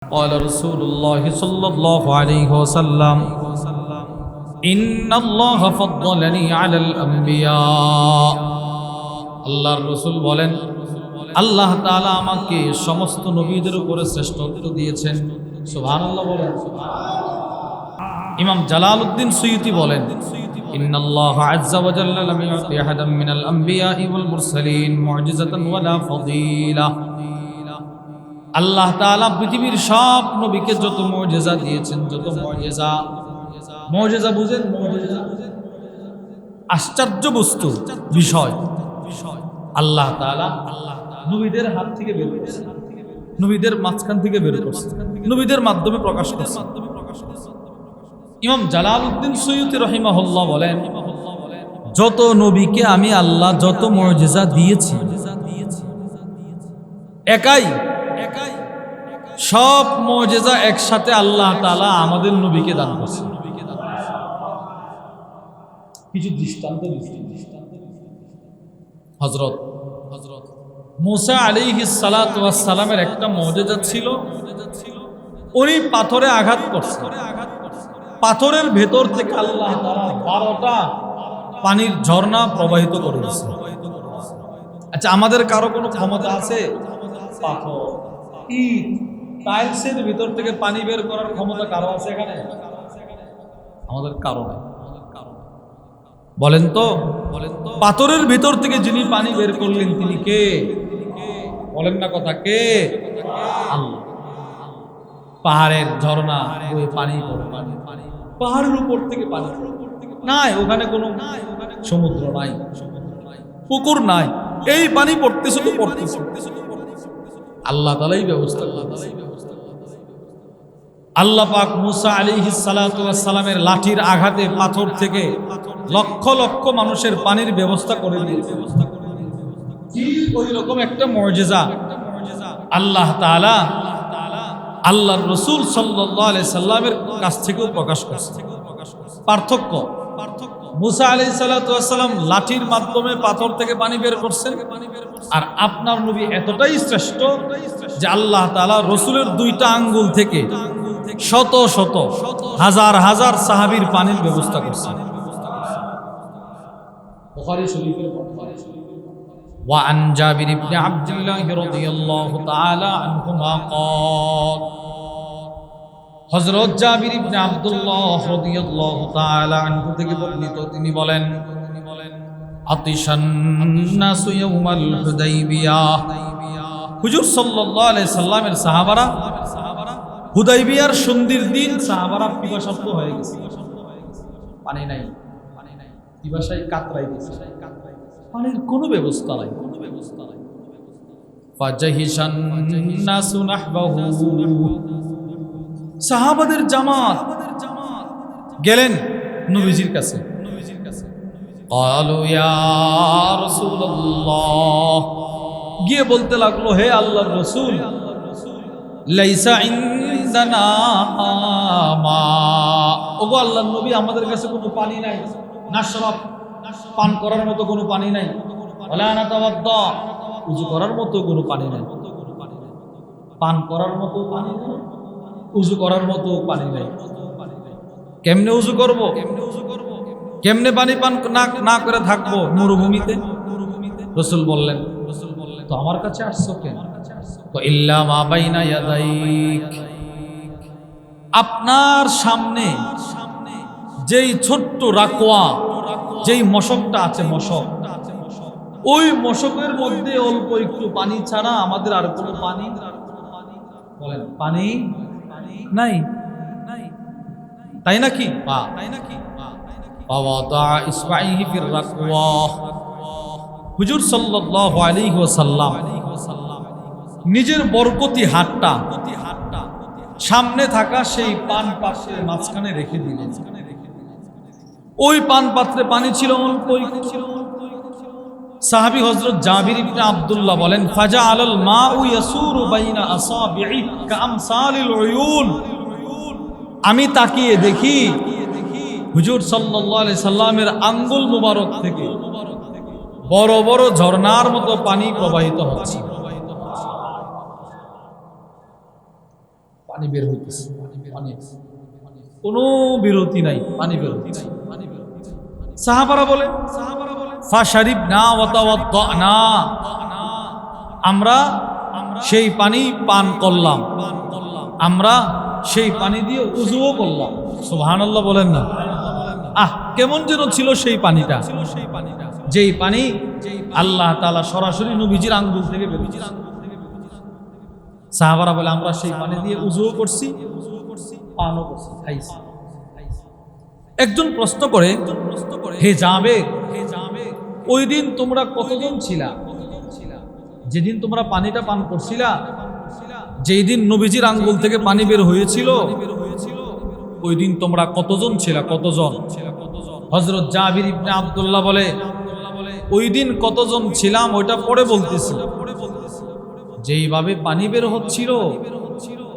قال رسول الله صلى الله عليه وسلم إن الله فضلني على الأنبياء আল্লাহর রাসূল বলেন আল্লাহ তাআলা আমাকে সমস্ত নবীদের উপরে শ্রেষ্ঠত্ব দিয়েছেন। সুবহানাল্লাহ বলেন। ইমাম জালালউদ্দিন সুয়ুতি বলেন ইন্নাল্লাহা আযজা ওয়া জাল্লা লাম ইউতি আহাদাম মিনাল আমবিয়া'i ওয়াল মুরসালিন মু'জিজাতান ওয়ালা ফাদিলা। আল্লাহ তাআলা পৃথিবীর সব নবীকে যত মুজিজা দিয়েছেন, যত মুজিজা বুঝেন, আশ্চর্য বস্তু বিষয় আল্লাহ তাআলা নবীদের হাত থেকে বের করেছেন, নবীদের মাঝখান থেকে বের করেছেন, নবীদের মাধ্যমে প্রকাশ করেছেন। ইমাম জালালউদ্দিন সুয়ুতি রাহিমাহুল্লাহ বলেন যত নবীকে আমি আল্লাহ যত মুজিজা দিয়েছি একাই সব মুজিজা একসাথে আল্লাহ তাআলা আমাদের নবীকে দান করেছেন। কিছু দৃষ্টান্ত হযরত মুসা আলাইহিস সালাতু ওয়াস সালামের একটা মুজিজা ছিল, উনি পাথরে আঘাত করছেন, পাথরের ভেতর থেকে আল্লাহ তাআলা 12টা পানির ঝর্ণা প্রবাহিত করে দিয়েছেন। আচ্ছা, আমাদের কারো কোনো ক্ষমতা আছে পাথর ইট টাইলসের ভিতর থেকে পানি বের করার ক্ষমতা কারো আছে এখানে? আমাদের কারো নাই। বলেন তো পাথরের ভিতর থেকে যিনি পানি বের করলেন তিনি কে? বলেন না কথা, কে? আল্লাহ। পাহাড়ের ঝর্ণা ওই পানি পাহাড়ের উপর থেকে পানি নাই, ওখানে কোনো সমুদ্র নাই, পুকুর নাই, এই পানি পড়তেছে তো পড়তেছে, আল্লাহ তাআলাই ব্যবস্থা করেছেন। আল্লাহ পাক মুসা আলাইহিস সালাতু ওয়াস সালামের লাঠির আঘাতে পাথর থেকে লক্ষ লক্ষ মানুষের পানির ব্যবস্থা করে দিয়েছেন। ওই রকম একটা মুজিজা আল্লাহ তাআলা আল্লাহর রাসূল সাল্লাল্লাহু আলাইহি সাল্লামের কাছ থেকেও প্রকাশ করেছেন। পার্থক্য, মুসা আলাইহিস সালাতু ওয়াস সালাম লাঠির মাধ্যমে পাথর থেকে পানি বের করছেন, আর আপনার নবী এতটাই শ্রেষ্ঠ যে আল্লাহ তাআলা রাসূলের 2টা আঙ্গুল থেকে শত শত হাজার হাজার সাহাবীর পানির ব্যবস্থা করছেন। বুখারী শরীফের وعن جابر بن عبد الله رضي الله تعالى عنهما قال হযরত জাবির ইবনে আব্দুল্লাহ রাদিয়াল্লাহু তাআলা আনহু থেকে বর্ণিত, তিনি বলেন আতিশান নাসু ইয়াউমাল হুদাইবিয়াহ, হুজুর সাল্লাল্লাহু আলাইহি সাল্লামের সাহাবারা হুদাইবিয়ার সন্ধির দিন সাহাবারা পিপাসার্ত হয়ে গেছে, পানি নাই, পিপাসায় কাতরাই গেছে, পানির কোনো ব্যবস্থা নাই। ফাজাহিশান নাসু নাহবাহু, সাহাবাদের জামাত গেলেন নবীজির কাছে, ক্বালু ইয়া রাসূলুল্লাহ, গিয়ে বলতে লাগলো হে আল্লাহর রাসূল, লাইসা ইনদানা মা, ওগো আল্লাহর নবী আমাদের কাছে কোনো পানি নাই, নাশরাব পান করার মতো কোনো পানি নাই, ওয়ালা নাতাওয়াদ্দা উযু করার মতো কোনো পানি নাই, পান করার মতো পানি নাই, উযু করার মতো পানি নাই। কেমনে উযু করব, কেমনে পানি পান না করে থাকবো মরুভূমিতে? রাসূল বললেন তো আমার কাছে আসছো কেন? তো ইল্লা মা বাইনা ইয়াদাইক, আপনার সামনে যেই ছোট্ট রাকওয়া, যেই মশকটা আছে, মশক, ওই মশকের মধ্যে অল্প একটু পানি ছাড়া আমাদের আর কোনো পানি, বলেন পানি নাই, তাই নাকি? হুজুর সাল্লাল্লাহু আলাইহি ওয়াসাল্লাম নিজের বরকতি হাতটা সামনে থাকা সেই পান পাত্রের মাঝখানে রেখে দিলেন। ওই পান পাত্রে পানি ছিল অল্প। সাহাবী হযরত জাবির ইবনে আব্দুল্লাহ বলেন ফাজআলাল মাউ ইয়াসুরু বাইনা আসাবি'i কামসালিল উয়ুন, আমি তাকিয়ে দেখি হুজুর সাল্লাল্লাহু আলাইহি সাল্লামের আঙ্গুল মুবারক থেকে বড় বড় ঝর্ণার মতো পানি প্রবাহিত হচ্ছে। পানি বের হইতেছে, পানি, কোনো বিরতি নাই, পানি বের হইতেছে। সাহাবারা বলে ফাশারিবনা ওয়া তাওয়াদ্দানা, আমরা সেই পানি পান করলাম, আমরা সেই পানি দিয়ে উযুও করলাম। সুবহানাল্লাহ বলেন না? কেমন যেন ছিল সেই পানিটা, যেই পানি আল্লাহ তাআলা সরাসরি নবীজির আঙ্গুল থেকে বের হয়েছে। সাহাবারা বলে আমরা সেই পানি দিয়ে উযুও করছি, পানও করছি, খাইছি। একজন প্রশ্ন করে, হে জাবের, ওই দিন তোমরা কতজন ছিলা? যেদিন তোমরা পানিটা পান করছিলা, যেই দিন নবীজির আঙ্গুল থেকে পানি বের হয়েছিল, ওই দিন তোমরা কতজন ছিলা? কতজন? হযরত জাবির ইবনে আব্দুল্লাহ বলে, ওই দিন কতজন ছিলাম ওইটা পরে বলতেছি, যেইভাবে পানি বের হচ্ছিল,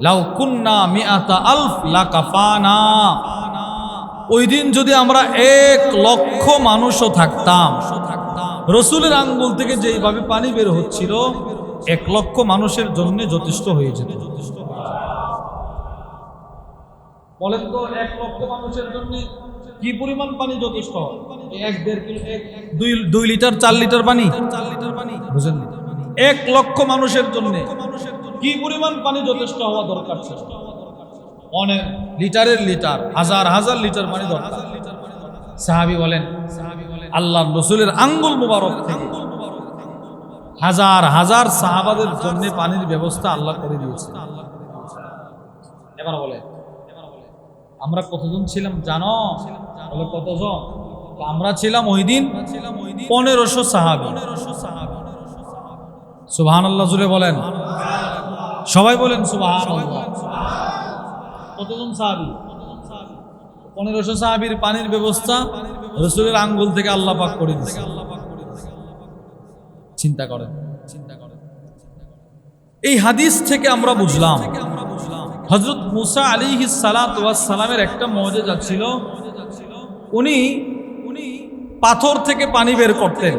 লাউ কুন্না মিআতা আলফ লাকাফানা, ওই দিন যদি আমরা 1,00,000 মানুষও থাকতাম, রসুলের আঙ্গুল থেকে যেইভাবে পানি বের হচ্ছিল 1,00,000 মানুষের জন্য যথেষ্ট হয়ে যেত। বলেন তো 1,00,000 মানুষের জন্য কি পরিমাণ পানি যথেষ্ট? 1-1.5 কিলো, 2 লিটার 4 লিটার পানি, বুঝেন? 1,00,000 মানুষের জন্য কি পরিমাণ পানি যথেষ্ট হওয়া দরকার ছিল? অনেক লিটারের লিটার, হাজার হাজার লিটার পানি দরকার। সাহাবী বলেন, আল্লাহর রাসূলের আঙ্গুল মুবারক থেকে হাজার হাজার সাহাবাদের জন্য পানির ব্যবস্থা আল্লাহ করে দিয়েছে। এবার বলে, আমরা কতজন ছিলাম জানো? বলে কতজন? আমরা ছিলাম ওই দিন 1500 সাহাবী। সুবহানাল্লাহ জুড়ে বলেন, সবাই বলেন সুবহানাল্লাহ। কতজন সাহাবী? 1500 সাহাবীর পানির ব্যবস্থা রাসূলের আঙ্গুল থেকে আল্লাহ পাক করে দিয়েছে। চিন্তা করেন। এই হাদিস থেকে আমরা বুঝলাম হযরত মুসা আলাইহিস সালাতু ওয়াস সালামের একটা মুজিজা ছিল, উনি পাথর থেকে পানি বের করতেন।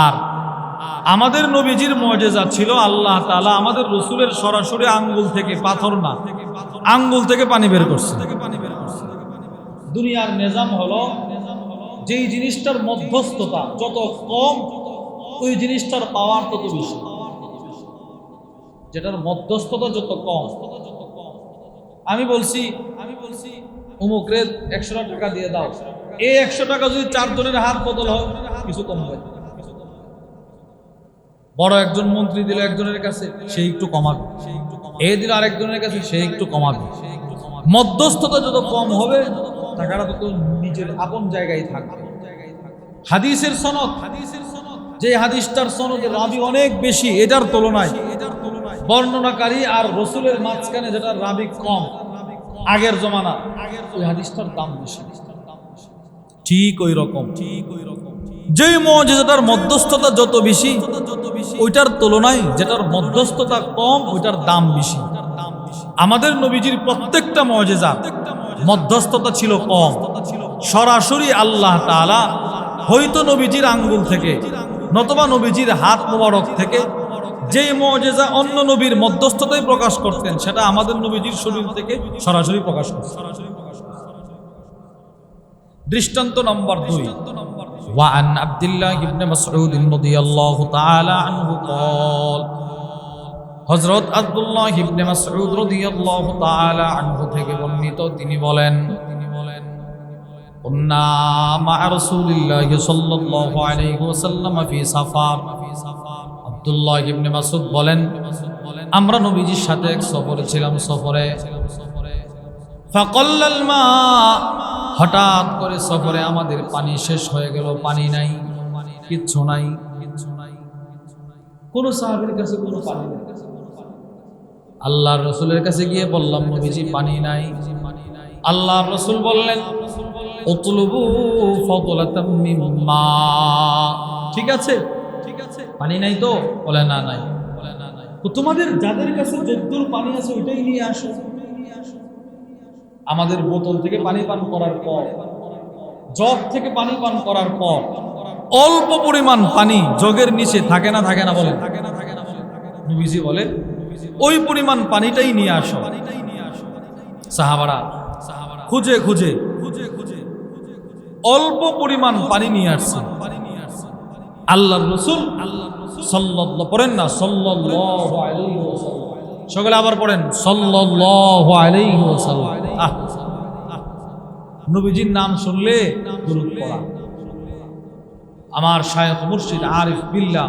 আর আমাদের নবীজির মুজিজা ছিল আল্লাহ তাআলা আমাদের রাসূলের সরাসরি আঙ্গুল থেকে, পাথর না, আঙ্গুল থেকে পানি বের করছে। দুনিয়ার নিজাম হলো যেই জিনিসটার মধ্যস্থতা যত কম, ওই জিনিসটার পাওয়ার তত বেশি। যেটার মধ্যস্থতা যত কম, আমি বলছি অমুক রে 100 টাকা দিয়ে দাও, এই 100 টাকা যদি 4 জনের হাত বদল হয় কিছু কম হয়। বড় একজন মন্ত্রী দিল একজনের কাছে, সে একটু কমাবে, এ দিল আরেকজনের কাছে, সে একটু কমাবে। মধ্যস্থতা যত কম হবে টাকাটা তত নিজের আপন জায়গায় থাকবে। হাদিসের সনদ, যে হাদিসটার সনদের রাবি অনেক বেশি, এটার তুলনায় বর্ণনাকারী আর রসুলের মাঝখানে যেটা রাবি কম, আগের জমানা, ওই হাদিসটার দাম বেশি। ঠিক ওই রকম যে মুজিজাটার মধ্যস্থতা যত বেশি, ওইটার তুলনায় যেটার মধ্যস্থতা কম, ওইটার দাম বেশি। আমাদের নবীজির প্রত্যেকটা মুজিজা মধ্যস্থতা ছিল কম, সরাসরি আল্লাহ তাআলা হয়তো নবীজির আঙ্গুল থেকে নতুবা নবীজির হাত মোবারক থেকে যে মুজিজা অন্য নবীর মধ্যস্থতায় প্রকাশ করতেন, সেটা আমাদের নবীজির শরীর থেকে সরাসরি প্রকাশ করতেন। দৃষ্টান্ত নম্বর 2, ওয়ান আব্দুল্লাহ ইবনে মাসউদ রাদিয়াল্লাহু তাআলা আনহু قال, হযরত আব্দুল্লাহ ইবনে মাসউদ রাদিয়াল্লাহু তাআলা আনহু থেকে বর্ণিত, তিনি বলেন, কুন্না মা রাসূলিল্লাহি সাল্লাল্লাহু আলাইহি ওয়াসাল্লাম ফি সাফার। আব্দুল্লাহ ইবনে মাসউদ বলেন, আমরা নবীজির সাথে এক সফরে ছিলাম। সফরে ফাকাল্লাল মা, হঠাৎ করে সফরে আমাদের পানি শেষ হয়ে গেল, পানি নাই, কিচ্ছু নাই। কোন সাহাবীর কাছে কোনো পানি নেই। আল্লাহর রাসূলের কাছে গিয়ে বললাম, নবীজি পানি নাই। আল্লাহর রাসূল বললেন, উতলুবু ফাদলাতাম মিম্মা। ঠিক আছে, পানি নাই তো? বলে না, নাই। তো তোমাদের যাদের কাছে যদ্দুর পানি আছে ওইটাই নিয়ে আসো। আমাদের বোতল থেকে পানি পান করার পর, জগ থেকে পানি পান করার পর অল্প পরিমাণ পানি জগের নিচে থাকে না, থাকে না? বলেন। নবীজি বলে, ওই পরিমাণ পানিটাই নিয়ে আসো। সাহাবারা খুঁজে খুঁজে অল্প পরিমাণ পানি নিয়ে আসছে। আল্লাহর রাসূল সাল্লাল্লাহু পড়েন না সাল্লাল্লাহু আলাইহি ওয়াসাল্লাম, সকলে আবার পড়েন সাল্লাল্লাহু আলাইহি ওয়াসাল্লাম। নবীজির নাম শুনলে দুরূদ পড়া। আমার শায়খ মুর্শিদ আরিফ বিল্লাহ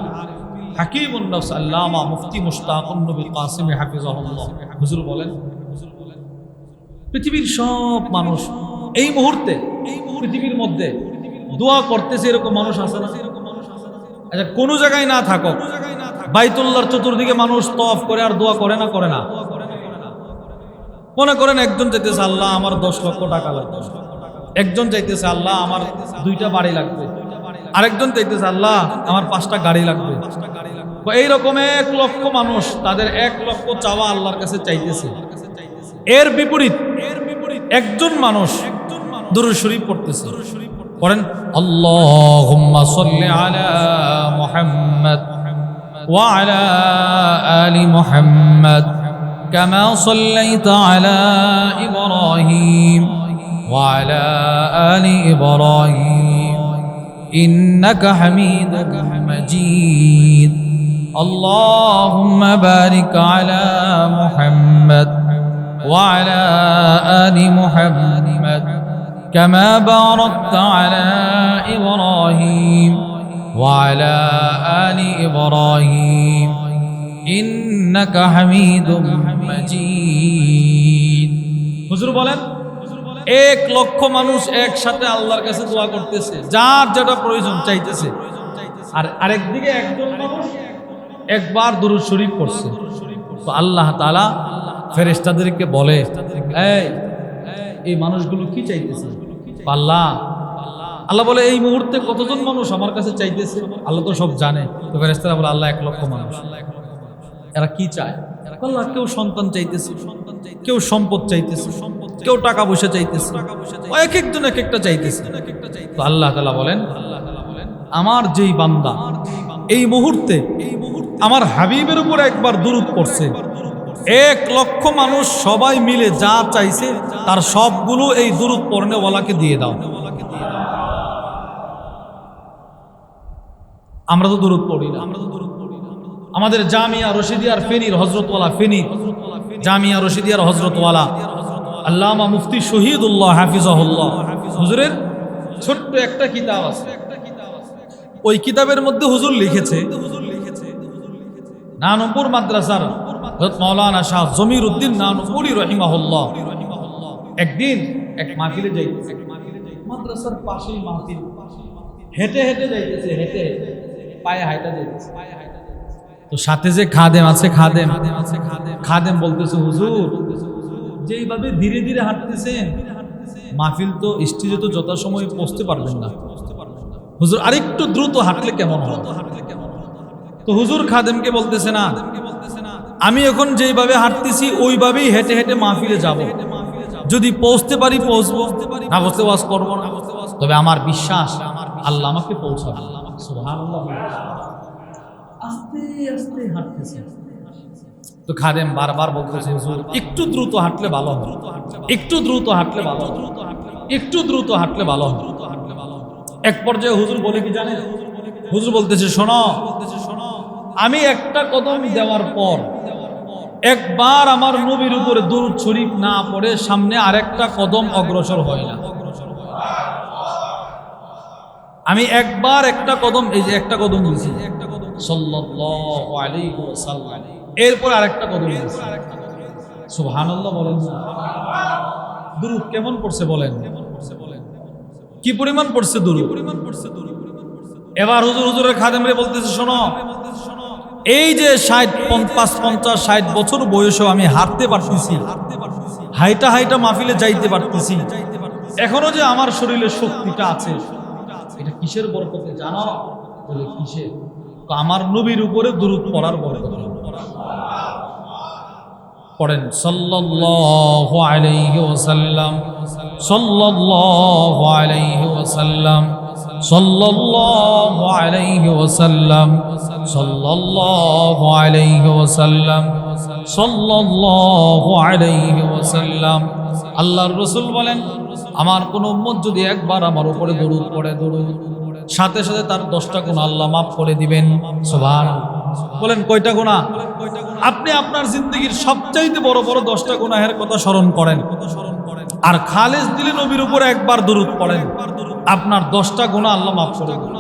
হাকিমুন নফস আল্লামা মুফতি মুশতাকুন নবী কাসিম হাফিজাহুল্লাহ হুজুর বলেন, পৃথিবীর সব মানুষ এই মুহূর্তে পৃথিবীর মধ্যে দোয়া করতেছে, এরকম মানুষ আছে না? আচ্ছা, কোন জায়গায় না থাকো, বাইতুল্লাহর চতুর্দিকে মানুষ তওয়াফ করে আর দোয়া করে না? করে না? মনে করেন একজন চাইতেছে আল্লাহ আমার 10 লক্ষ টাকা লাগবে, একজন চাইতেছে আল্লাহ আমার 2টা বাড়ি লাগবে, আরেকজন চাইতেছে আল্লাহ আমার 5টা গাড়ি লাগবে। এইরকম 1 লক্ষ মানুষ তাদের 1 লক্ষ চাওয়া আল্লাহর কাছে চাইতেছে। এর বিপরীত একজন মানুষ দুরূদ শরীফ পড়তেছে। পড়েন আল্লাহুম্মা সাল্লি আলা মুহাম্মাদ ওয়া আলা আলি মুহাম্মাদ কামা সাল্লাইতা আলা ইব্রাহিম ওয়া আলা আলি ইব্রাহিম ইন্নাকা হামিদুম মাজিদ আল্লাহুম্মা বারিক আলা মুহাম্মাদ ওয়া আলা আলি মুহাম্মাদ كما باركت على إبراهيم وعلى آل إبراهيم إنك حميد مجيد। হুজুর বলেন 1 লক্ষ মানুষ একসাথে আল্লাহর কাছে দোয়া করতেছে, যার যেটা প্রয়োজন চাইতেছে, আর আরেকদিকে একজন মানুষ একবার দুরূদ শরীফ পড়ছে। তো আল্লাহ তাআলা ফেরেশতাদেরকে বলে, এই মানুষগুলো কি চাইতেছে? আল্লাহ বলে, এই মুহূর্তে কতজন মানুষ আমার কাছে চাইতেছে? আল্লাহ তো সব জানে। তো ফেরেশতারা বলে, আল্লাহ 1 লক্ষ মানুষ। এরা কি চায়? আল্লাহ কেউ সন্তান চাইতেছে, কেউ সম্পদ চাইতেছে, কেউ টাকা পয়সা চাইতেছে, এক একজন এক একটা চাইতেছে। তো আল্লাহ তাআলা বলেন, আমার যেই বান্দা এই মুহূর্তে আমার হাবিবের উপর একবার দুরূদ পড়ছে, 1 লক্ষ মানুষ সবাই মিলে যা চাইছে তার সবগুলো এই দুরূদ পড়নেওয়ালাকে দিয়ে দাও। আমরা তো দুরূদ পড়ি না। আমাদের জামিয়া রশিদিয়ার ফেনীর হযরতওয়ালা, ফেনীর জামিয়া রশিদিয়ার হযরতওয়ালা আল্লামা মুফতি শহীদুল্লাহ হাফিজাহুল্লাহ হুজুরের ছোট্ট একটা কিতাব আছে। ওই কিতাবের মধ্যে হুজুর লিখেছে, নানুপুর মাদ্রাসার মাওলানা শাহ জমিরউদ্দিন নানুপুরি রহিমাহুল্লাহ একদিন এক মাহফিলে যাইতেছে, মাদ্রাসার পাশেই মাহফিল, হেঁটে হেঁটে যাইতেছে, হেঁটে পায়ে হাঁটা যাইতেছে। তো সাথে যে খাদেম আছে, খাদেম বলতেছে, হুজুর যেইভাবে ধীরে ধীরে হাঁটতেছেন মাহফিল তো স্টেজে তো যথাসময়ে পৌঁছতে পারবেন না, হুজুর আরেকটু দ্রুত হাঁটলে কেমন হয়? তো হুজুর খাদেমকে বলতেছে, না আমি এখন যেইভাবে হাঁটতেছি ওইভাবেই হেঁটে হেঁটে মাহফিলে যাব, যদি পৌঁছতে পারি পৌঁছবো, না পৌঁছতে ওয়াজ করবো না, তবে আমার বিশ্বাস আল্লাহ আমাকে পৌঁছাবে। সুবহানাল্লাহ। আস্তে আস্তে হাঁটতেছে। তো খাদেম বারবার বলতেছে, হুজুর একটু দ্রুত হাঁটলে ভালো হবে, একটু দ্রুত হাঁটলে ভালো হবে, একটু দ্রুত হাঁটলে ভালো হবে। এক পর্যায়ে হুজুর বলে কি জানেন? হুজুর বলতেছে, শোনো, আমি একটা কদম দেওয়ার পর একবার আমার নবীর উপরে দুরূদ শরীফ না পড়ে সামনে আরেকটা কদম অগ্রসর হয় না। আমি একবার একটা কদম, এই যে একটা কদম দিয়েছি সাল্লাল্লাহু আলাইহি ওয়াসাল্লাম, এরপর আরেকটা কদম দিয়েছি। সুবহানাল্লাহ বলেন। দুরূদ কেমন পড়ছে বলেন? কি পরিমাণ পড়ছে দুরূদ? এবার হুজুরের খাদেমরে বলতেছে, শোনো, এই যে 50 বছর বয়সেও আমি হাঁটতে পারতেছি, হাইটা হাইটা মাহফিলে যাইতে পারতেছি, এখনো যে আমার শরীরে শক্তিটা আছে, এটা কিসের বরকতে জানো? বলে কিসের? তো আমার নবীর উপরে দুরূদ পড়ার বরকতে। পড়েন সাল্লাল্লাহু আলাইহি ওয়াসাল্লাম, সাল্লাল্লাহু আলাইহি ওয়াসাল্লাম, সাল্লাল্লাহু আলাইহি ওয়াসাল্লাম, সাল্লাল্লাহু আলাইহি ওয়াসাল্লাম, সাল্লাল্লাহু আলাইহি ওয়াসাল্লাম। আল্লাহর রাসূল বলেন, আমার কোন উম্মত যদি একবার আমার উপরে দরুদ পড়ে, সাথে সাথে তার 10টা গুনাহ আল্লাহ মাফ করে দিবেন। সুবহানাল্লাহ। বলেন কয়টা গুনাহ? আপনি আপনার জিন্দগির সবচাইতে বড় বড় 10টা গুনাহের কথা স্মরণ করেন, আর খালেস দিলে নবীর উপরে একবার দরুদ পড়েন, আপনার 10টা গুনাহ আল্লাহ মাফ করে দিবেন।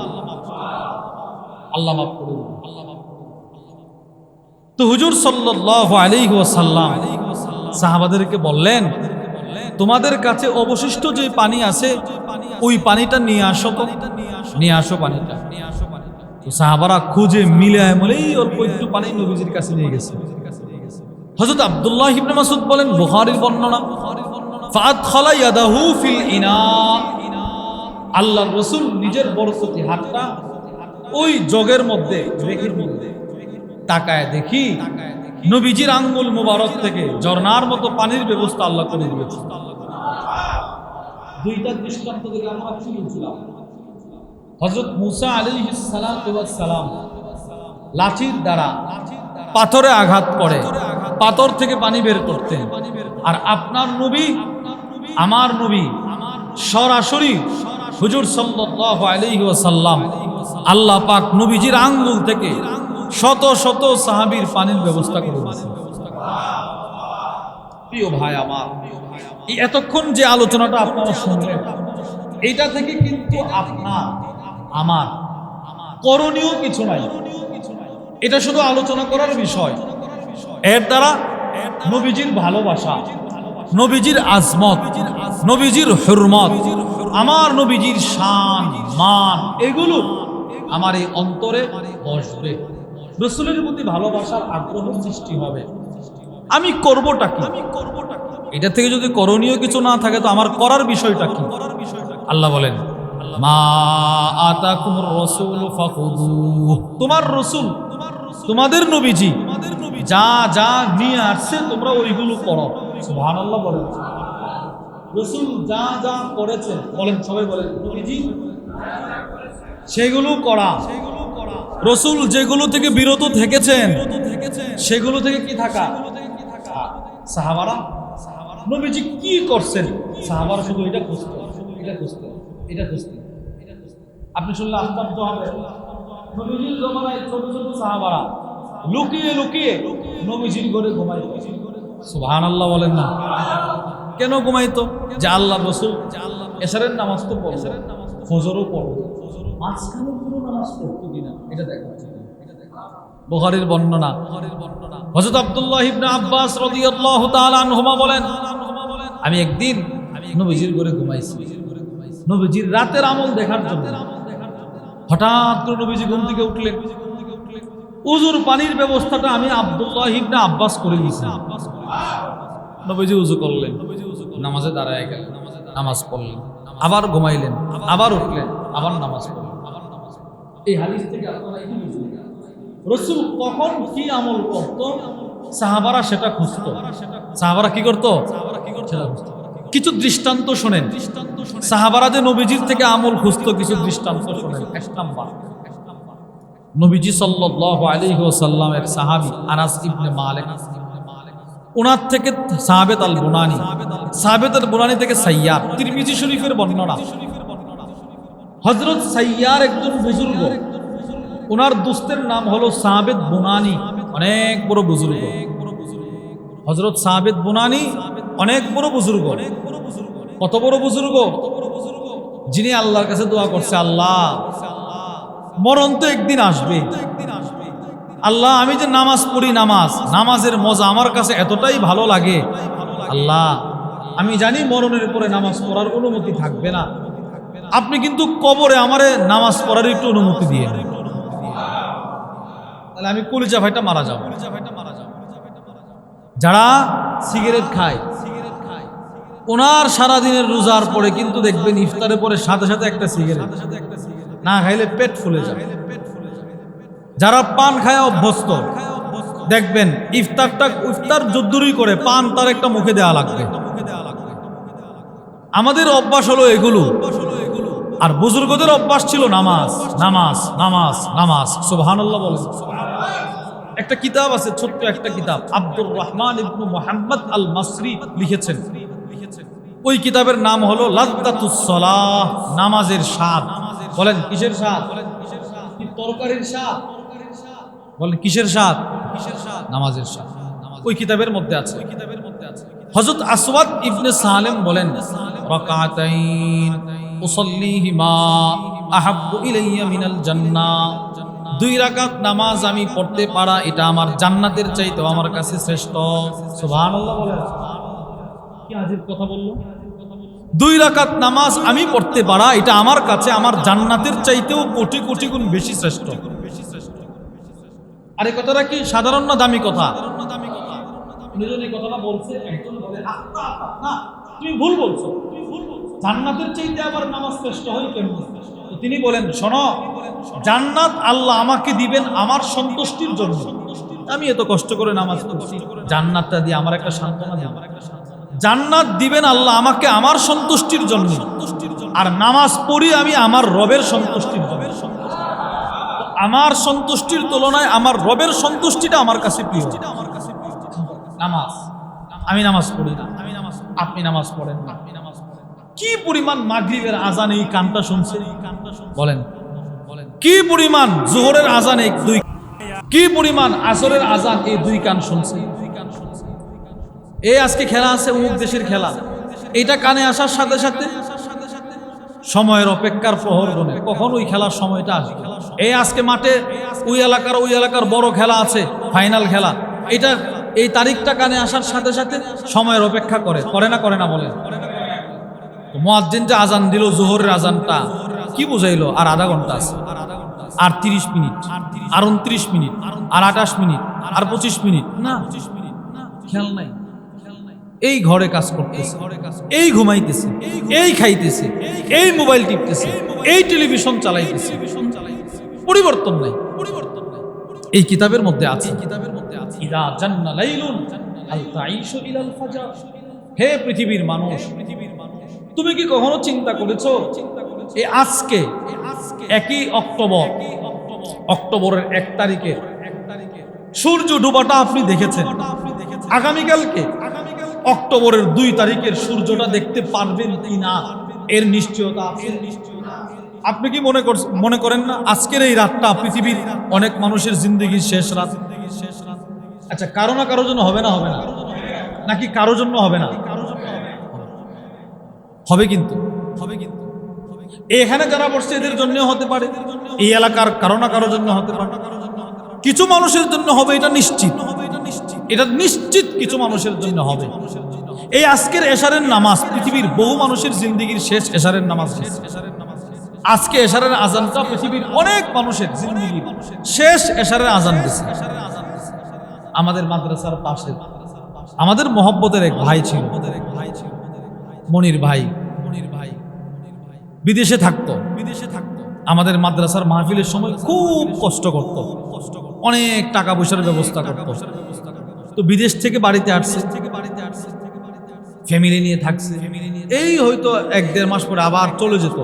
আল্লাহ মাফ করে দিবেন। তো হুজুর সাল্লাল্লাহু আলাইহি ওয়াসাল্লাম সাহাবাদেরকে বললেন, তোমাদের কাছে অবশিষ্ট যে পানি আছে ওই পানিটা নিয়ে আসো, তো নিয়ে আসো পানিটা। তো সাহাবারা খুঁজে মিলেই অল্প একটু পানি নবীজির কাছে নিয়ে গেছে। হযরত আব্দুল্লাহ ইবনে মাসউদ বলেন, বুখারীর বর্ণনা, ফাদখালা ইয়াদাহু ফিল ইনা, আল্লাহর রাসূল নিজের বরকতি হাতটা ওই জগের মধ্যে রেখের মধ্যে তাকায় দেখি নবীজির আঙ্গুল মুবারক থেকে ঝর্ণার মতো পানির ব্যবস্থা আল্লাহ করে দিয়েছে। দুইটা দৃষ্টান্ত থেকে আমরা কি বুঝলাম? হযরত মুসা আলাইহিস সালাতু ওয়াস সালাম লাঠির দ্বারা পাথরে আঘাত করে পাথর থেকে পানি বের করতেন, আর আপনার নবী, আমার নবী সরাসরি হুজুর সাল্লাল্লাহু আলাইহি ওয়াসাল্লাম আল্লাহ পাক নবীজির আঙ্গুল থেকে শত শত সাহাবীর পানির ব্যবস্থা করে দিয়েছেন। প্রিয় ভাই আমার, এই এতক্ষণ যে আলোচনাটা আপনারা শুনলেন, এটা থেকে কিন্তু আপনার আমার করণীয় কিছু নাই, এটা শুধু আলোচনা করার বিষয়। এর দ্বারা নবীজির ভালোবাসা, নবীজির আজমত, নবীজির হুরমত, আমার নবীজির শান মান, এগুলো আমার এই অন্তরে বসবে, রাসূলের প্রতি ভালোবাসার আগ্রহ সৃষ্টি হবে। আমি করবটা কি? এটা থেকে যদি করণীয় কিছু না থাকে তো আমার করার বিষয়টা কি? আল্লাহ বলেন, মা আতাকুমুর রাসূল ফাখুযুহু, তোমার রাসূল, তোমাদের নবীজি যা যা নিয়ে আসছে তোমরা ওইগুলো করো। সুবহানাল্লাহ বলেন। রাসূল যা যা করেছেন, বলেন সবাই বলেন, নবীজি সেগুলো করা। রাসূল যেগুলো থেকে বিরত থেকেছেন সেগুলো থেকে কি থাকা? সাহাবারা নবীজি কি করছেন, সাহাবারা শুধু এটা খুঁজতেন, এটা খুঁজতেন, এটা খুঁজতেন। আপনি শুনলে আশ্চর্য হবে, নবীজির জমানায় ছোট ছোট সাহাবারা লুকিয়ে লুকিয়ে নবীজির ঘরে ঘুমাইতো। সুবহানাল্লাহ বলেন না? কেন ঘুমাইতো? যে আল্লাহ রাসূল এশারের নামাজ তো পড়ছে, ফজরও পড়বে, মাঝখানে পুরো নামাজ পড়তো কিনা এটা দেখা। বুখারীর বর্ণনা, হযরত আব্দুল্লাহ ইবনে আব্বাস রাদিয়াল্লাহু তাআলা আনহুমা বলেন, আমি একদিন নবীজির ঘরে ঘুমাইছি নবীজির রাতের আমল দেখার জন্য। হঠাৎ করে নবীজি ঘুম থেকে উঠলেন, উজুর পানির ব্যবস্থাটা আমি আব্দুল্লাহ ইবনে আব্বাস করে দিয়েছি। নবীজি উজু করলেন, নামাজে দাঁড়ায় গেলেন, নামাজ পড়লেন, আবার ঘুমাইলেন, আবার উঠলেন, আবার নামাজ পড়লেন। এই হাদিস থেকে আপনারা কি বুঝলেন? রাসূল কখন কি আমল করত, সাহাবারা সেটা খুঁজত। সাহাবারা কি করত? কিছু দৃষ্টান্ত শোনেন, সাহাবারা যে নবীজির থেকে আমল খুঁজত, কিছু দৃষ্টান্ত শোনেন। এক নাম্বার, নবীজি সাল্লাল্লাহু আলাইহি ওয়াসাল্লামের সাহাবী আনাস ইবনে মালিক, ওনার থেকে সাহাবেত আল বুনানি, সাহাবেত আল বুনানি থেকে সাইয়ার, তিরমিজি শরীফের বর্ণনা। হযরত সাইয়ার একজন বুজুর্গ, ওনার দোস্তের নাম হলো সাহাবেত বুনানি, অনেক বড় বুজুর্গ। হযরত সাহাবেত বুনানি অনেক বড় বুজুর্গ। কত বড় বুজুর্গ? যিনি আল্লাহর কাছে দোয়া করছে, আল্লাহ মরণ তো একদিন আসবে, আল্লাহ আমি যে নামাজ পড়ি, নামাজের মজা আমার কাছে এতটাই ভালো লাগে, আল্লাহ আমি জানি মরণের পরে নামাজ পড়ার অনুমতি থাকবে না, আপনি কিন্তু কবরে আমারে নামাজ পড়ার একটু অনুমতি দিয়ে, তাহলে আমি কলিজা ভাইটা মারা যাব। যারা সিগারেট খায়, ওনার সারাদিনের রোজার পরে কিন্তু দেখবেন ইফতারের পরে সাথে সাথে একটা সিগারেট না খাইলে পেট ফুলে যায়। যারা পান খায় অভ্যস্ত, দেখবেন ইফতার যদ্দুরই করে পান তার একটা মুখে দেওয়া লাগবে। আমাদের অভ্যাস হলো এগুলো, আর বুজুর্গদের অভ্যাস ছিল নামাজ নামাজ নামাজ নামাজ। সুবহানাল্লাহ বলেন। একটা কিতাব আছে, ছোট্ট একটা কিতাব, আব্দুর রহমান ইবনু মুহাম্মদ আল মাসরি লিখেছেন। ওই কিতাবের নাম হলো লাযযাতুস সালাহ, নামাজের স্বাদ। বলেন কিসের স্বাদ? কি তরকারির স্বাদ? বলেন কিসের স্বাদ? নামাজের স্বাদ। ওই কিতাবের মধ্যে আছে। হযরত আসওয়াদ ইবনে সালেম বলেন, রাকাতাইন উসাল্লিহিমা আহাব্বু ইলাইয়া মিনাল জান্নাহ, 2 রাকাত নামাজ আমি পড়তে পারা এটা আমার জান্নাতের চাইতেও আমার কাছে শ্রেষ্ঠ। সুবহানাল্লাহ বলেন। কি আজীব কথা বললো। 2 রাকাত নামাজ আমি পড়তে পারা এটা আমার কাছে আমার জান্নাতের চাইতেও কোটি কোটি গুণ বেশি শ্রেষ্ঠ। আর এই কথাটা কি সাধারণ না দামি কথা? এই কথাটা বলছে একজন বলে না, তুমি ভুল বলছো, জান্নাতের চাইতে আবার নামাজ শ্রেষ্ঠ হয় কেমন? তিনি বলেন, শোনো, জান্নাত আল্লাহ আমাকে দিবেন আমার সন্তুষ্টির জন্য। আমি এত কষ্ট করে নামাজ পড়ছি, জান্নাতটা দিয়ে আমার একটা সান্ত্বনা দিবেন। জান্নাত দিবেন আল্লাহ আমাকে আমার সন্তুষ্টির জন্য, আর নামাজ পড়ি আমি আমার রবের সন্তুষ্টির জন্য। আমার সন্তুষ্টির তুলনায় আমার রবের সন্তুষ্টিটা আমার কাছে প্রিয়। নামাজ, আমি নামাজ পড়ি না, আপনি নামাজ পড়েন না। কি পরিমাণ মাগরিবের আজান এই কানটা শুনছে, বলেন কি পরিমাণ জোহরের আজান এই 2, কি পরিমাণ আসরের আজান এই 2 কান শুনছে। এই আজকে খেলা আছে, অমুক দেশের খেলা, এটা কানে আসার সাথে সাথে সময়ের অপেক্ষার প্রহর গণে কখন ওই খেলার সময়টা আসবে। এই আজকে মাঠে ওই এলাকার বড় খেলা আছে, ফাইনাল খেলা, এটা এই তারিখটা কানে আসার সাথে সাথে সময়ের অপেক্ষা করে না বলেন। মুয়াজ্জিন যে আজান দিল জোহরের আজানটা, কি বুঝাইলো? আর আধা ঘন্টা আছে, আর 30 মিনিট, আর 29 মিনিট, আর 28 মিনিট, আর 25 মিনিট। না, খেয়াল নাই। এই ঘরে কাজ করতেছে, এই ঘুমাইতেছে, এই খাইতেছে, এই মোবাইল টিপতেছে, এই টেলিভিশন চালাইতেছে, পরিবর্তন নাই। এই কিতাবের মধ্যে আছে, ইদা জান্না লাইলুন আল তাঈশু ইলাল ফাজর। হে পৃথিবীর মানুষ, তুমি কি কখনো চিন্তা করেছো এই আজকে 1 অক্টোবরের 1 তারিখে সূর্য ডোবাটা আপনি দেখেছেন, আগামীকালকে অক্টোবরের 2 তারিখের সূর্যটা দেখতে পারবেন কিনা এর নিশ্চয়তা আছে? আপনি কি মনে করেন না আজকের এই রাতটা পৃথিবীর অনেক মানুষের জিন্দেগির শেষ রাত? আচ্ছা, কারো না কারোর জন্য হবে না নাকি কারো জন্য হবে না? হবে, কিন্তু এখানে যারা বসছে এদের জন্য হতে পারে, এই এলাকার কারো না কারোর জন্য হতে পারে, কিছু মানুষের জন্য হবে, এটা নিশ্চিত কিছু মানুষের জন্য হবে। এই আজকের এশারের নামাজ পৃথিবীর বহু মানুষের জিন্দেগির শেষ এশারের নামাজ। আজকে এশারের আজানটা পৃথিবীর অনেক মানুষের জিন্দেগির শেষ এশারের আজান দিছে। আমাদের মাদ্রাসার পাশে আমাদের মহব্বতের এক ভাই ছিল, মনির ভাই, বিদেশে থাকতো। আমাদের মাদ্রাসার মাহফিলের সময় খুব কষ্ট করত, অনেক টাকা পয়সার ব্যবস্থা করত। তো বিদেশ থেকে বাড়িতে আসছে, ফ্যামিলি নিয়ে থাকছে, এই হয়তো 1-1.5 মাস পরে আবার চলে যেত।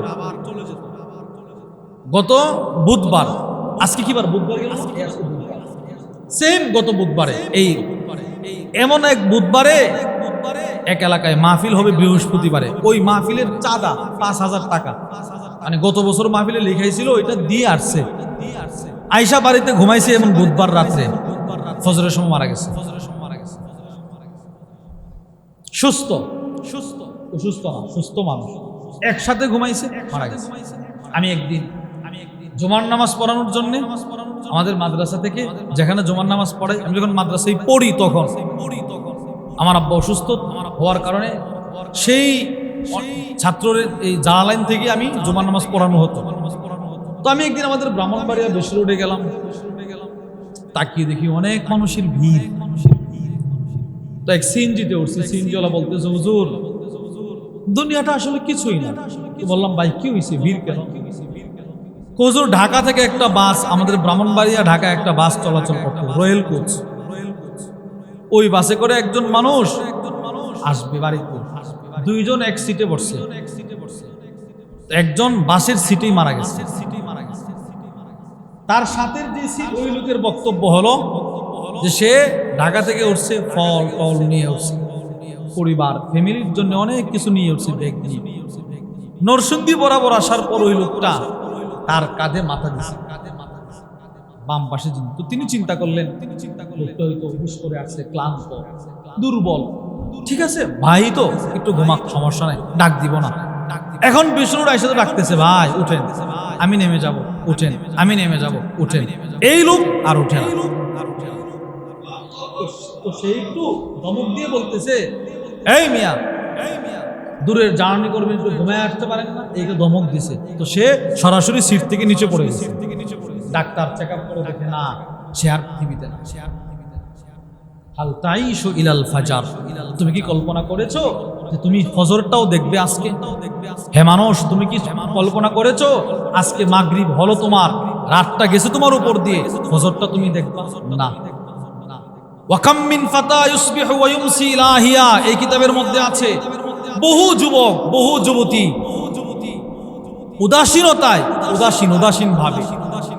গত বুধবার, আজকে কি বার? বুধবার গেল, সেম গত বুধবারে, এই এমন এক বুধবারে এক এলাকায় মাহফিল হবে বৃহস্পতিবারে। ওই মাহফিলের চাঁদা 5,000 টাকা, মানে গত বছর মাহফিলে লিখাইছিল, ওইটা দিয়ে আসছে। আয়শা বাড়িতে ঘুমাইছে, এমন বুধবার রাত্রে ফজরের সময় মারা গেছে। সুস্থ মানুষ একসাথে ঘুমাইছে, মারা গেছে। আমি একদিন জুমার নামাজ পড়ানোর জন্য আমাদের মাদ্রাসা থেকে, যেখানে জুমার নামাজ পড়াই, আমি যখন মাদ্রাসায় পড়ি তখন আমার আব্বা অসুস্থ হওয়ার কারণে সেই ছাত্রের এই জালালাইন থেকে আমি জুমার নামাজ পড়ানো হতো। তো আমি একদিন আমাদের ব্রাহ্মণবাড়িয়া বেশি রোডে গেলাম, তাকিয়ে দেখি অনেক মানুষের ভিড়। তো এক সিএনজিতে উঠছি, সিএনজিওয়ালা বলতেছে, হুজুর দুনিয়াটা আসলে কিছুই না। বললাম, ভাই কি হয়েছে, ভিড় কেন? হুজুর ঢাকা থেকে একটা বাস, আমাদের ব্রাহ্মণবাড়িয়া ঢাকা একটা বাস চলাচল করতো, রয়্যাল কোচ। ওই বাসে করে একজন মানুষ আসবে বাড়িতে, 2 জন এক সিটে বসছে। একজন বাসের সিটেই মারা গেছে। তার সাথে যে সিট, ওই লোকের বক্তব্য হলো যে সে ঢাকা থেকে উঠছে, ফল টল নিয়ে উঠছে, পরিবার ফ্যামিলির জন্য অনেক কিছু নিয়ে উঠছে, ব্যাগ নিয়ে। নরসিংদী বরাবর আসার পর ওই লোকটা তার কাঁধে মাথা দিছে, বাম পাশে। তো তিনি চিন্তা করলেন লোকটা হয়তো হুশ করে আসছে, ক্লান্ত দুর্বল, ঠিক আছে ভাই তো একটু ঘুমাক, সমস্যা নাই, ডাক দিব না। এখন বিষ্ণুর আইসা তো ডাকতেছে, ভাই উঠেন, আমি নেমে যাব, উঠেন, আমি নেমে যাব, উঠেন। এই লোক আর উঠে না। তো সেই একটু ধমক দিয়ে বলতেছে, এই মিয়া, দূরের জার্নি করবেন, একটু ঘুমায় আসতে পারেন না, এইকে ধমক দিছে। তো সে সরাসরি সিট থেকে নিচে পড়ে গেছে। ডাক্তার চেক আপ করে দেখে না, সে আর পৃথিবীতে না। হাল তাইশু ইলাল ফাজার, তুমি কি কল্পনা করেছো যে তুমি ফজরটাও দেখবে আজকে? হে মানুষ, তুমি কি কল্পনা করেছো আজকে মাগরিব হলো, তোমার রাতটা গেছে তোমার উপর দিয়ে, ফজরটা তুমি দেখবা না। ওয়াকাম মিন ফাতা ইউসবিহু ওয়া ইউমসি লাহিয়া, এই কিতাবের মধ্যে আছে বহু যুবক, বহু যুবতী উদাসীনতায়, উদাসীন ভাবে